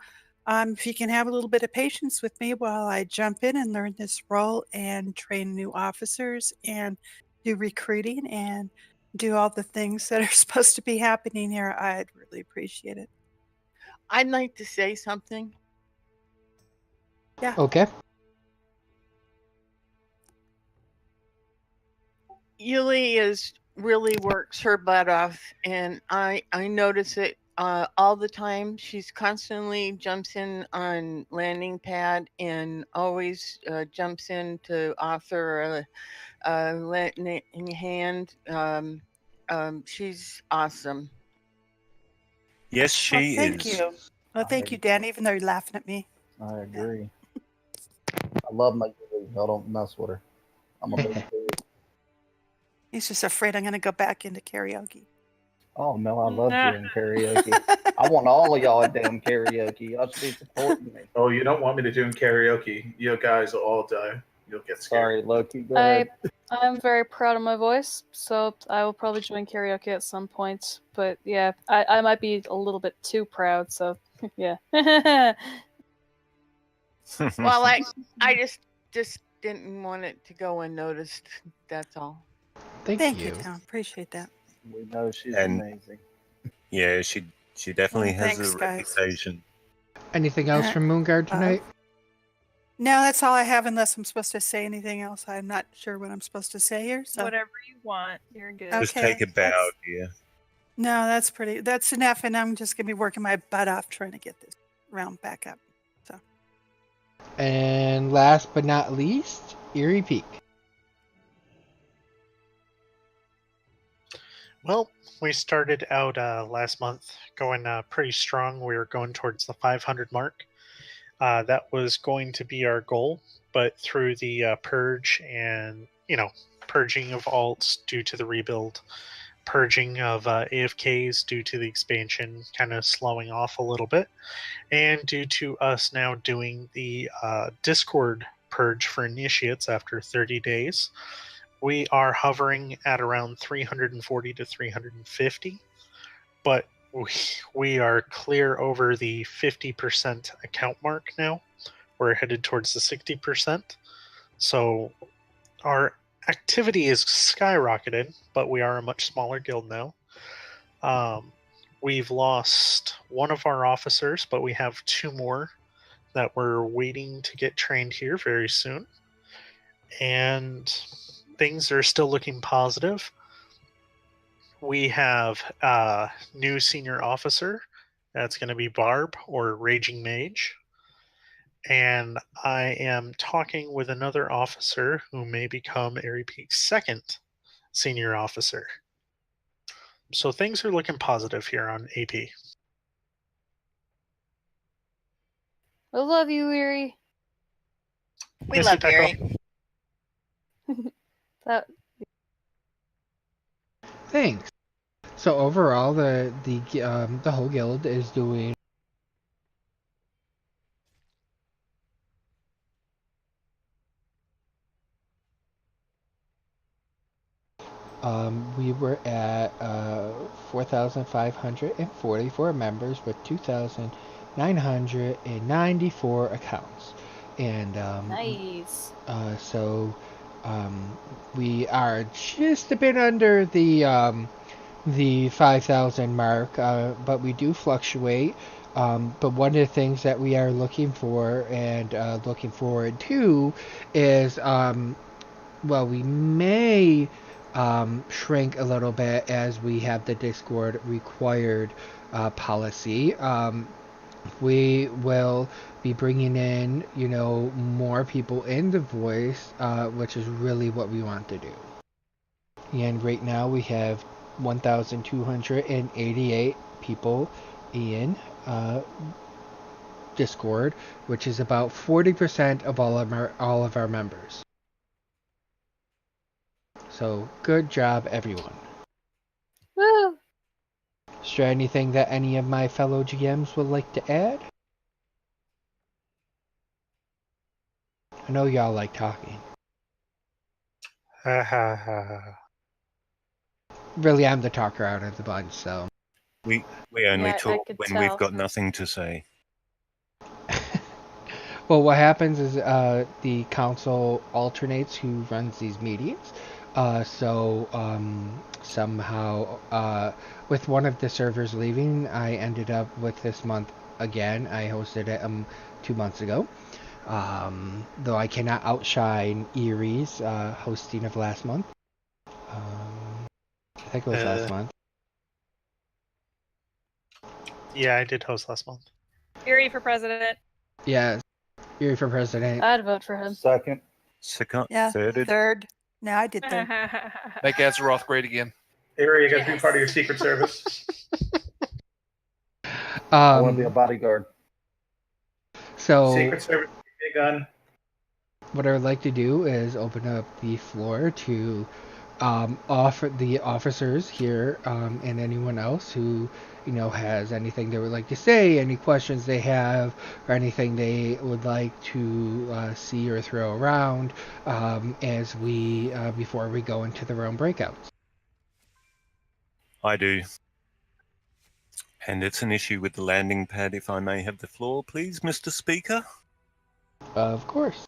if you can have a little bit of patience with me while I jump in and learn this role and train new officers and do recruiting and do all the things that are supposed to be happening here, I'd really appreciate it. I'd like to say something. Yeah. Okay. Yuli really works her butt off, and I notice it all the time. She's constantly jumps in on landing pad and always jumps in to offer a lending hand. She's awesome. Yes, she thank is. you. Well, thank you, Dan, even though you're laughing at me. I agree. I love my Yuli. Y'all don't mess with her. I'm a big fan. He's just afraid I'm going to go back into karaoke. Oh no, I love doing karaoke. I want all of y'all at damn karaoke. Y'all should be supporting me. Oh, you don't want me to do karaoke. You guys will all die. You'll get scared. Sorry, Loki. Go ahead. I'm very proud of my voice, so I will probably join karaoke at some point. But yeah, I might be a little bit too proud, so yeah. Well, I just didn't want it to go unnoticed. That's all. Thank you, Tom. Appreciate that. We know she's And- amazing. Yeah, she definitely has thanks, a guys. reputation. Anything else from Moonguard tonight? No, that's all I have unless I'm supposed to say anything else. I'm not sure what I'm supposed to say here. So Whatever you want, you're good. Just Okay, take a bow, dear. no, that's enough, and I'm just gonna be working my butt off trying to get this round back up. So And last but not least, Erie Peak. Well, we started out last month going pretty strong. We were going towards the 500 mark. That was going to be our goal, but through the purge and, purging of alts due to the rebuild, purging of AFKs due to the expansion kind of slowing off a little bit, and due to us now doing the Discord purge for initiates after 30 days, we are hovering at around 340 to 350, but we are clear over the 50% account mark now. We're headed towards the 60%. So our activity is skyrocketed, but we are a much smaller guild now. We've lost one of our officers, but we have 2 more that we're waiting to get trained here very soon. And things are still looking positive. We have a new senior officer. That's going to be Barb, or Raging Mage. And I am talking with another officer who may become Airy Peak's second senior officer. So things are looking positive here on AP. I love you, Erie. We Yes, love Echo. Erie. That Thanks. So overall, the whole guild is doing. We were at 4,544 members with 2,994 accounts, and nice. So we are just a bit under the 5,000 mark, but we do fluctuate. But one of the things that we are looking for and looking forward to is, we may shrink a little bit as we have the Discord required policy. we will be bringing in, more people in the voice, which is really what we want to do. And right now we have 1,288 people in Discord, which is about 40% of all of our members. So good job, everyone. Woo! Is there anything that any of my fellow GMs would like to add? I know y'all like talking. Really, I'm the talker out of the bunch, so. We only Yeah, I talk could when tell. we've got nothing to say. Well, what happens is the council alternates who runs these meetings. Somehow, with one of the servers leaving, I ended up with this month again. I hosted it 2 months ago. Though I cannot outshine Erie's hosting of last month. I think it was last month. Yeah, I did host last month. Erie for president. Yeah, Erie for president. I'd vote for him. Second. Yeah, Thirded. third. No, I did third. Make Azeroth great again. Area, you got to be part of your Secret Service. I want to be a bodyguard. So Secret Service, big gun. what I would like to do is open up the floor to offer the officers here and anyone else who has anything they would like to say, any questions they have, or anything they would like to see or throw around as we before we go into the room breakouts. I do. And it's an issue with the landing pad, if I may have the floor, please, Mr. Speaker. Of course.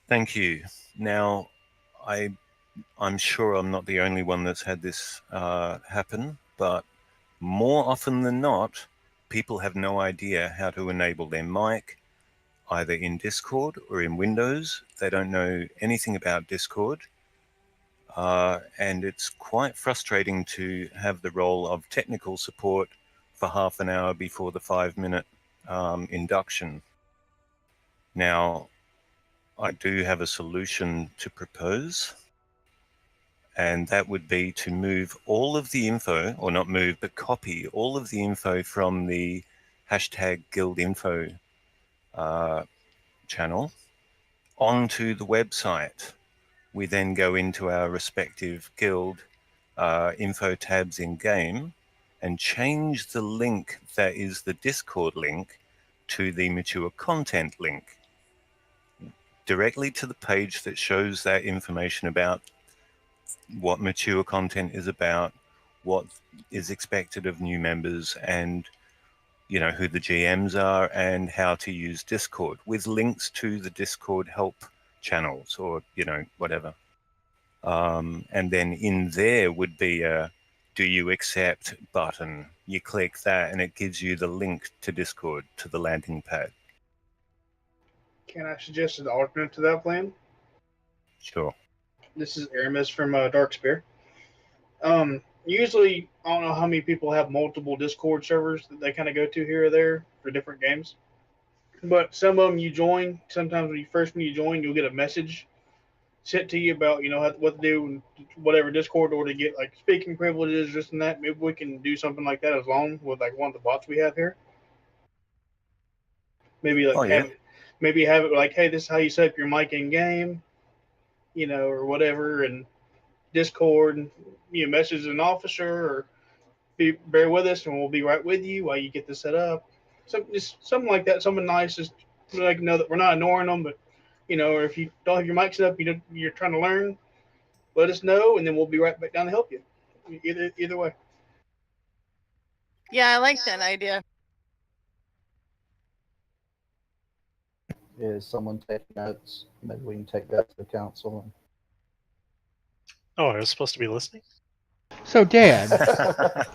Thank you. Now, I'm sure I'm not the only one that's had this happen, but more often than not, people have no idea how to enable their mic, either in Discord or in Windows. They don't know anything about Discord. And it's quite frustrating to have the role of technical support for half an hour before the 5-minute induction. Now, I do have a solution to propose, and that would be to move all of the info, or not move, but copy all of the info from the hashtag guild info channel onto the website. We then go into our respective guild info tabs in game and change the link that is the Discord link to the mature content link directly to the page that shows that information about what mature content is about, what is expected of new members, and who the GMs are and how to use Discord, with links to the Discord help channels or whatever. And then in there would be a "Do you accept?" button. You click that and it gives you the link to Discord, to the landing pad. Can I suggest an alternate to that plan? Sure. This is Aramis from Darkspear. Usually, I don't know how many people have multiple Discord servers that they kind of go to here or there for different games. But some of them you join, sometimes when you join, you'll get a message sent to you about, what to do in whatever Discord, or to get like speaking privileges, this and that. Maybe we can do something like that as long with like one of the bots we have here. Maybe like have it like, hey, this is how you set up your mic in game, or whatever, and Discord, and message an officer, or bear with us and we'll be right with you while you get this set up. Something like that, something nice, just so they can know that we're not ignoring them, but or if you don't have your mic set up, you're trying to learn, let us know, and then we'll be right back down to help you. Either way. Yeah, I like that idea. Is someone taking notes? Maybe we can take that to the council. Oh, I was supposed to be listening? So Dan,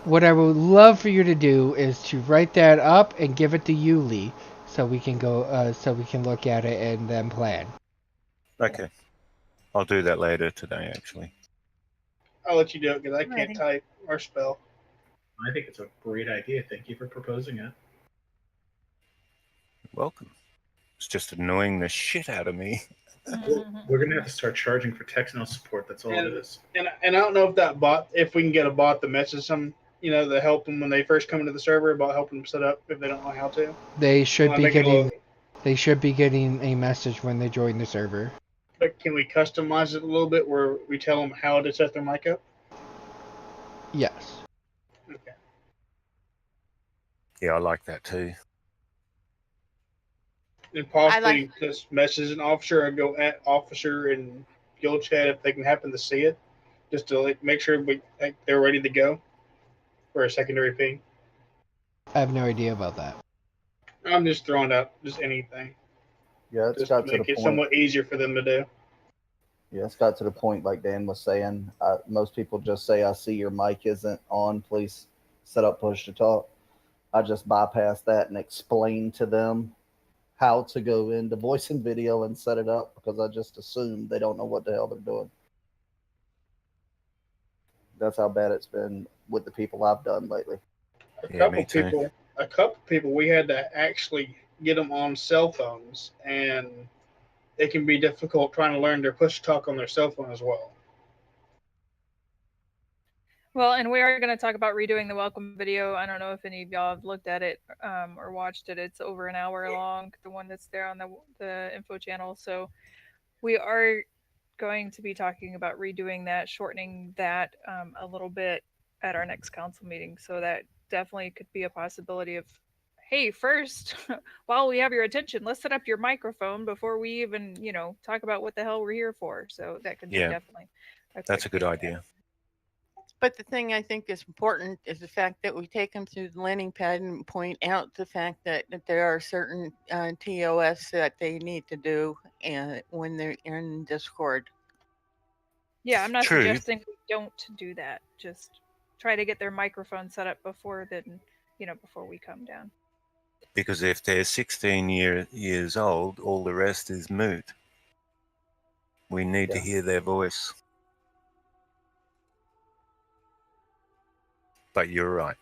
what I would love for you to do is to write that up and give it to Yuli, so we can go, so we can look at it and then plan. Okay. I'll do that later today, actually. I'll let you do it because I can't type or spell. I think it's a great idea. Thank you for proposing it. welcome. It's just annoying the shit out of me. We're gonna have to start charging for techno support. That's all it is. And I don't know if that bot, if we can get a bot that messages them, to help them when they first come into the server about helping them set up if they don't know how to. They should Wanna be make it a getting. little- They should be getting a message when they join the server. But can we customize it a little bit where we tell them how to set their mic up? Yes. Okay. Yeah, I like that too. And possibly just message an officer or go at officer and guild chat if they can happen to see it, just to make sure they're ready to go for a secondary ping. I have no idea about that. I'm just throwing out just anything. Yeah, it's Just got to to make the it point. somewhat easier for them to do. Yeah, it's got to the point, like Dan was saying, most people just say, I see your mic isn't on, please set up push to talk. I just bypass that and explain to them how to go into voice and video and set it up, because I just assume they don't know what the hell they're doing. That's how bad it's been with the people I've done lately. A couple people, we had to actually get them on cell phones, and it can be difficult trying to learn their push talk on their cell phone as well. Well, and we are going to talk about redoing the welcome video. I don't know if any of y'all have looked at it or watched it. It's over an hour long, the one that's there on the info channel. So we are going to be talking about redoing that, shortening that a little bit at our next council meeting. So that definitely could be a possibility of, hey, first, while we have your attention, let's set up your microphone before we even, talk about what the hell we're here for. So that could be definitely. That's a good idea. But the thing I think is important is the fact that we take them through the landing pad and point out the fact that there are certain TOS that they need to do when they're in Discord. Yeah, I'm not True. suggesting we don't do that. Just try to get their microphone set up before we come down. Because if they're 16 years old, all the rest is moot. We need to hear their voice. But you're right.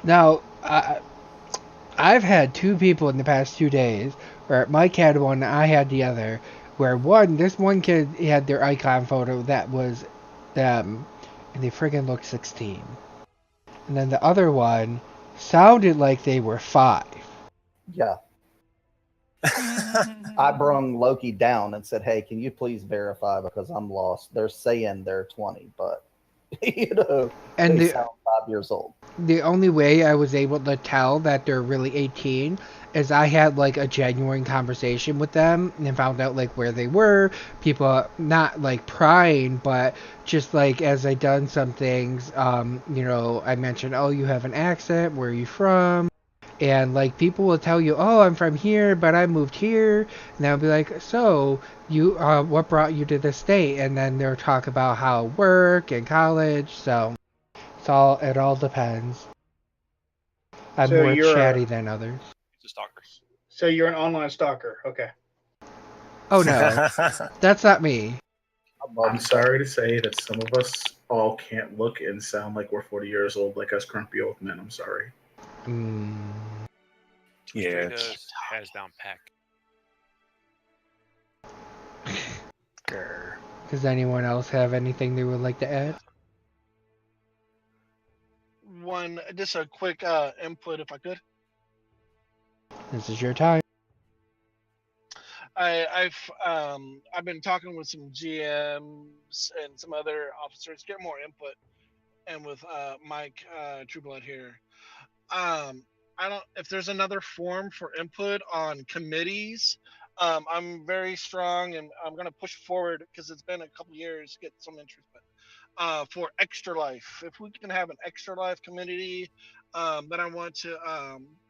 Now, I've had two people in the past 2 days, where Mike had one, I had the other, where this one kid had their icon photo that was them, and they friggin' looked 16. And then the other one sounded like they were 5. Yeah. I brung Loki down and said, hey, can you please verify, because I'm lost. They're saying they're 20, but, and they sound 5 years old. The only way I was able to tell that they're really 18 is I had like a genuine conversation with them and found out like where they were. People not like prying, but just like as I done some things, I mentioned, oh, you have an accent, where are you from? And like people will tell you, oh, I'm from here, but I moved here. And I'll be like, so you, what brought you to this state? And then they'll talk about how work and college. So it all depends. I'm So more you're chatty than others. He's a stalker. So you're an online stalker. Okay. Oh no, that's not me. I'm sorry to say that some of us all can't look and sound like we're 40 years old, like us grumpy old men. I'm sorry. Yeah. Has down pack. Does anyone else have anything they would like to add? Just a quick input, if I could. This is your time. I've been talking with some GMs and some other officers, get more input, and with Mike Trueblood here. I don't if there's another form for input on committees. I'm very strong, and I'm gonna push forward because it's been a couple years to get some interest, but for Extra Life, if we can have an Extra Life community that I want to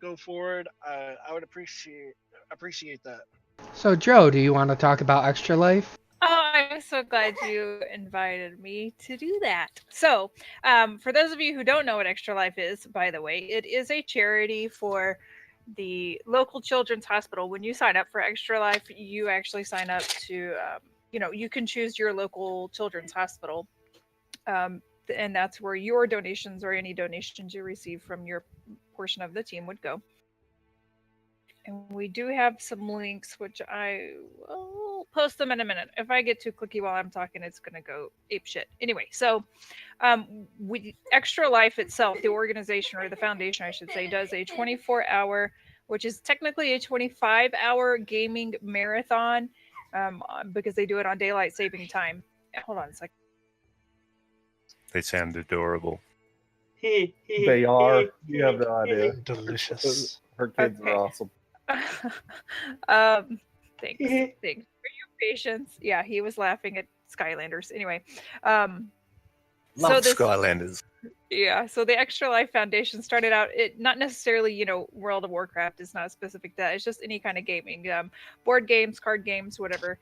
go forward, I would appreciate that. So Joe, do you want to talk about Extra Life? Oh, I'm so glad you invited me to do that. So, for those of you who don't know what Extra Life is, by the way, it is a charity for the local children's hospital. When you sign up for Extra Life, you actually sign up to, you can choose your local children's hospital. And that's where your donations or any donations you receive from your portion of the team would go. And we do have some links, which I will post them in a minute. If I get too clicky while I'm talking, it's going to go apeshit. Anyway, so Extra Life itself, the organization or the foundation, I should say, does a 24-hour, which is technically a 25-hour gaming marathon because they do it on daylight saving time. Hold on a second. They sound adorable. They are. You have no idea. Delicious. Her kids are awesome. Thanks for your patience. Yeah, he was laughing at Skylanders. Anyway, Love Skylanders. Yeah, so the Extra Life Foundation started out, it not necessarily, World of Warcraft is not specific to that. It's just any kind of gaming, board games, card games, whatever.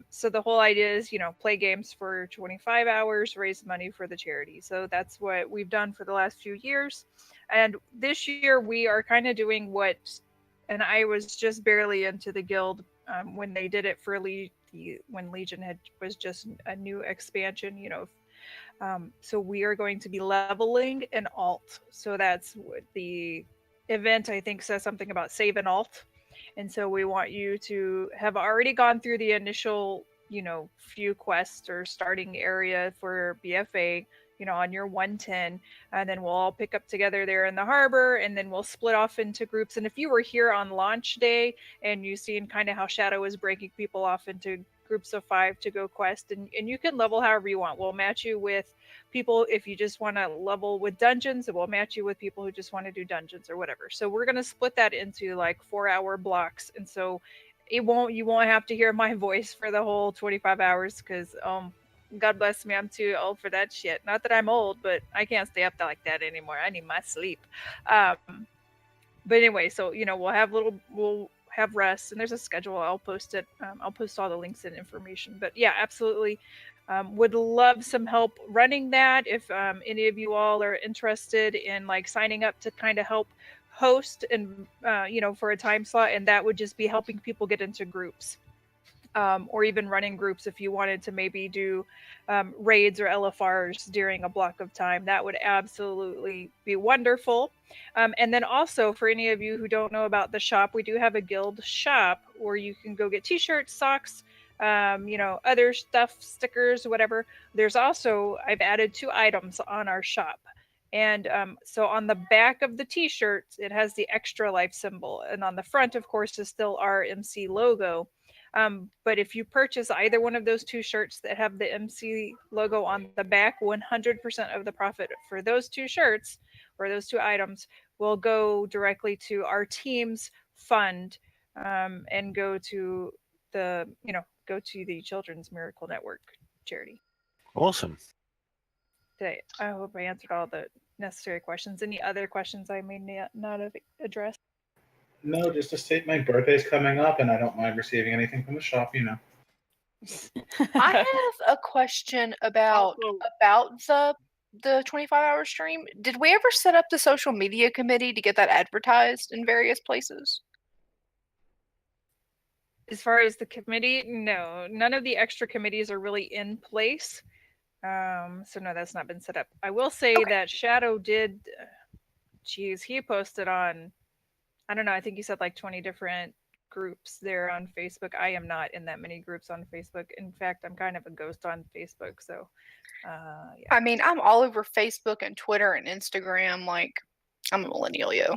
So the whole idea is, play games for 25 hours, raise money for the charity. So that's what we've done for the last few years. And this year we are kind of doing what, and I was just barely into the guild when they did it for when Legion was just a new expansion, so we are going to be leveling an alt. So that's what the event, I think, says something about save an alt. And so we want you to have already gone through the initial, few quests or starting area for BFA, on your 110. And then we'll all pick up together there in the harbor, and then we'll split off into groups. And if you were here on launch day and you've seen kind of how Shadow is breaking people off into groups of 5 to go quest, and you can level however you want. We'll match you with people if you just want to level with dungeons, and we'll match you with people who just want to do dungeons or whatever. So we're going to split that into like 4-hour blocks, and so you won't have to hear my voice for the whole 25 hours because God bless me, I'm too old for that shit. Not that I'm old, but I can't stay up like that anymore. I need my sleep. But anyway, so we'll have rest, and there's a schedule. I'll post it. I'll post all the links and information. But yeah, absolutely, would love some help running that. If any of you all are interested in like signing up to kind of help host and for a time slot, and that would just be helping people get into groups. Or even running groups if you wanted to maybe do raids or LFRs during a block of time. That would absolutely be wonderful. And then also for any of you who don't know about the shop, we do have a guild shop where you can go get t-shirts, socks, other stuff, stickers, whatever. There's also, I've added 2 items on our shop. And so on the back of the t-shirts, it has the Extra Life symbol. And on the front, of course, is still our MC logo. But if you purchase either one of those 2 shirts that have the MC logo on the back, 100% of the profit for those 2 shirts or those 2 items will go directly to our team's fund and go to the Children's Miracle Network charity. Awesome. I hope I answered all the necessary questions. Any other questions I may not have addressed? No, just to state my birthday's coming up, and I don't mind receiving anything from the shop, I have a question about the 25-hour stream. Did we ever set up the social media committee to get that advertised in various places? As far as the committee, no. None of the extra committees are really in place. So no, that's not been set up. I will say that Shadow did, he posted on, I don't know, I think he said like 20 different groups there on Facebook. I am not in that many groups on Facebook. In fact, I'm kind of a ghost on Facebook. So, yeah. I mean, I'm all over Facebook and Twitter and Instagram. Like, I'm a millennial, yo.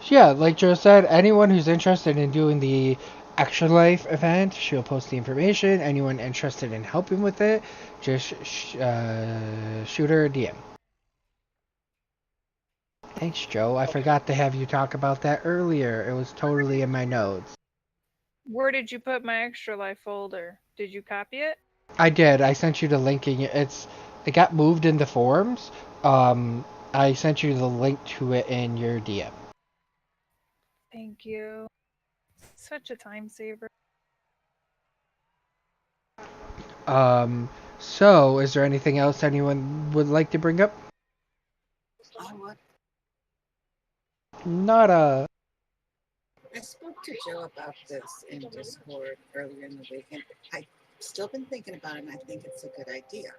Yeah, like Joe said, anyone who's interested in doing the Extra Life event, she'll post the information. Anyone interested in helping with it, just shoot her a DM. Thanks, Joe. I forgot to have you talk about that earlier. It was totally in my notes. Where did you put my Extra Life folder? Did you copy it? I did. I sent you the link. It got moved into forums. I sent you the link to it in your DM. Thank you. Such a time saver. So is there anything else anyone would like to bring up? Not a. I spoke to Joe about this in Discord earlier in the week, and I've still been thinking about it, and I think it's a good idea.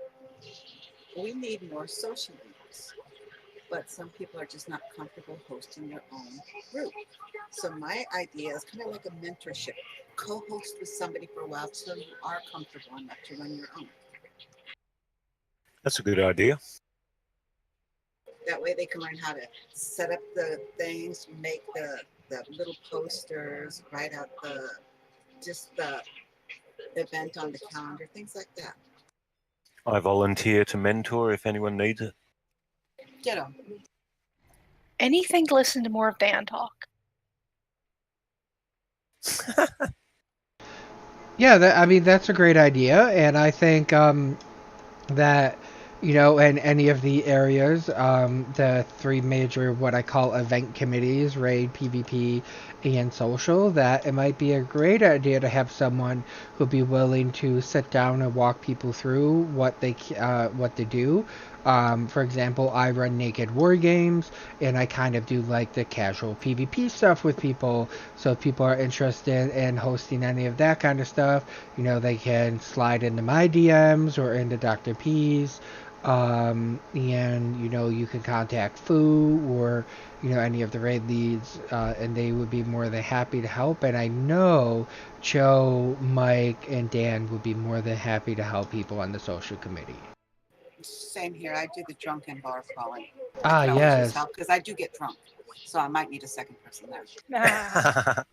We need more social leaders, but some people are just not comfortable hosting their own group. So my idea is kind of like a mentorship. Co-host with somebody for a while till you are comfortable enough to run your own. That's a good idea. That way they can learn how to set up the things, make the little posters, write out the event on the calendar, things like that. I volunteer to mentor if anyone needs it. Ditto. Anything to listen to more of Dan talk. Yeah, I mean that's a great idea, and I think that in any of the areas, the three major what I call event committees, raid, PvP, and social, that it might be a great idea to have someone who'd be willing to sit down and walk people through what they do. For example, I run Naked War Games, and I kind of do like the casual PvP stuff with people. So if people are interested in hosting any of that kind of stuff, they can slide into my DMs or into Dr. P's. And you can contact Fu or any of the raid leads, and they would be more than happy to help. And I know Joe, Mike, and Dan would be more than happy to help people on the social committee. Same here. I do the drunken bar crawling. Yes. Because I do get drunk, so I might need a second person there.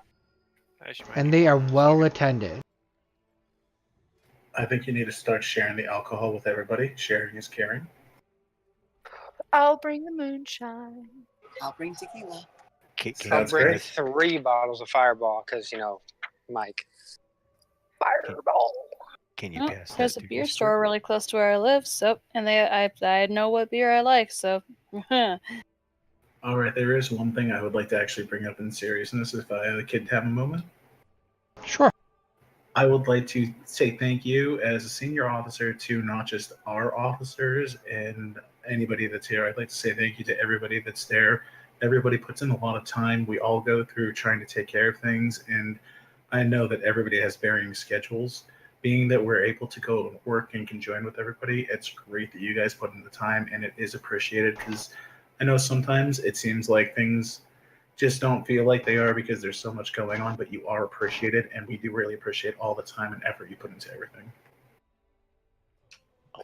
And they are well attended. I think you need to start sharing the alcohol with everybody. Sharing is caring. I'll bring the moonshine. I'll bring tequila. I'll bring 3 bottles of Fireball because, Mike. Fireball. Can you pass there's a beer store really close to where I live, so I know what beer I like, so. All right, there is one thing I would like to actually bring up in seriousness if I could have a moment. Sure. I would like to say thank you as a senior officer to not just our officers and anybody that's here. I'd like to say thank you to everybody that's there. Everybody puts in a lot of time. We all go through trying to take care of things, and I know that everybody has varying schedules. Being that we're able to go and work and can join with everybody, it's great that you guys put in the time, and it is appreciated because I know sometimes it seems like things just don't feel like they are because there's so much going on, but you are appreciated, and we do really appreciate all the time and effort you put into everything.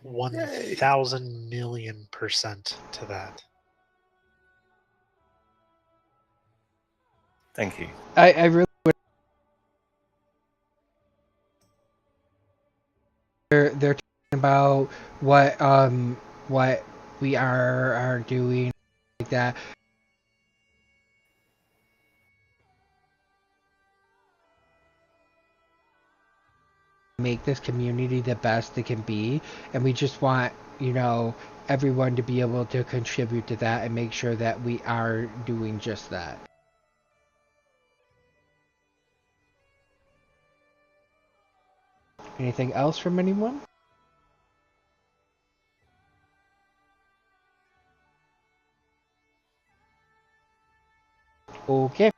1,000 million% to that. Thank you. I really would. They're talking about what we are doing like that. Make this community the best it can be, and we just want everyone to be able to contribute to that and make sure that we are doing just that. Anything else from anyone? Okay.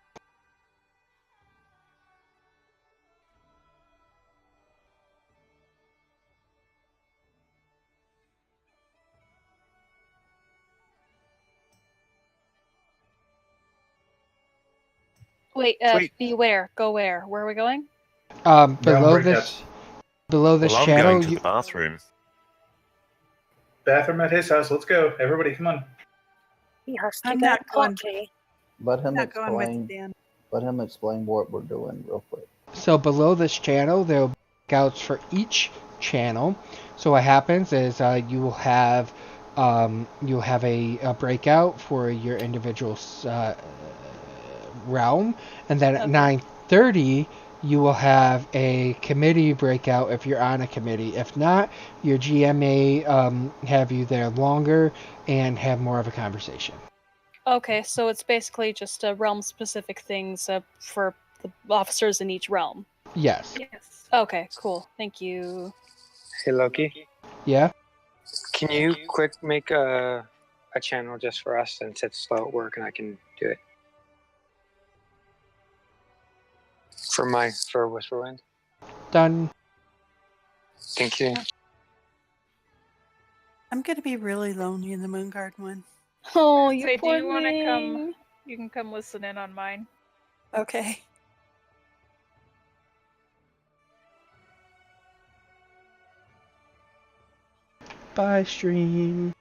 Wait, beware. Go where? Where are we going? Below this I'm channel. going to the bathroom. Bathroom at his house. Let's go. Everybody, come on. He has to I'm get not going potty. Let him Not going with explain. Dan. Let him explain what we're doing real quick. So below this channel, there will be breakouts for each channel. So what happens is you will have a breakout for your individual realm, and then at 9:30 you will have a committee breakout if you're on a committee. If not, your GM may have you there longer and have more of a conversation. Okay, so it's basically just realm-specific things for the officers in each realm. Yes. Yes. Okay, cool. Thank you. Hey, Loki. Yeah? Can you quick make a channel just for us since it's slow at work and I can do it? For Whisperwind. Done. Thank you. I'm gonna be really lonely in the Moon Guard one. Oh, you Say, do poor you want to come? thing. You can come listen in on mine. Okay. Bye, stream.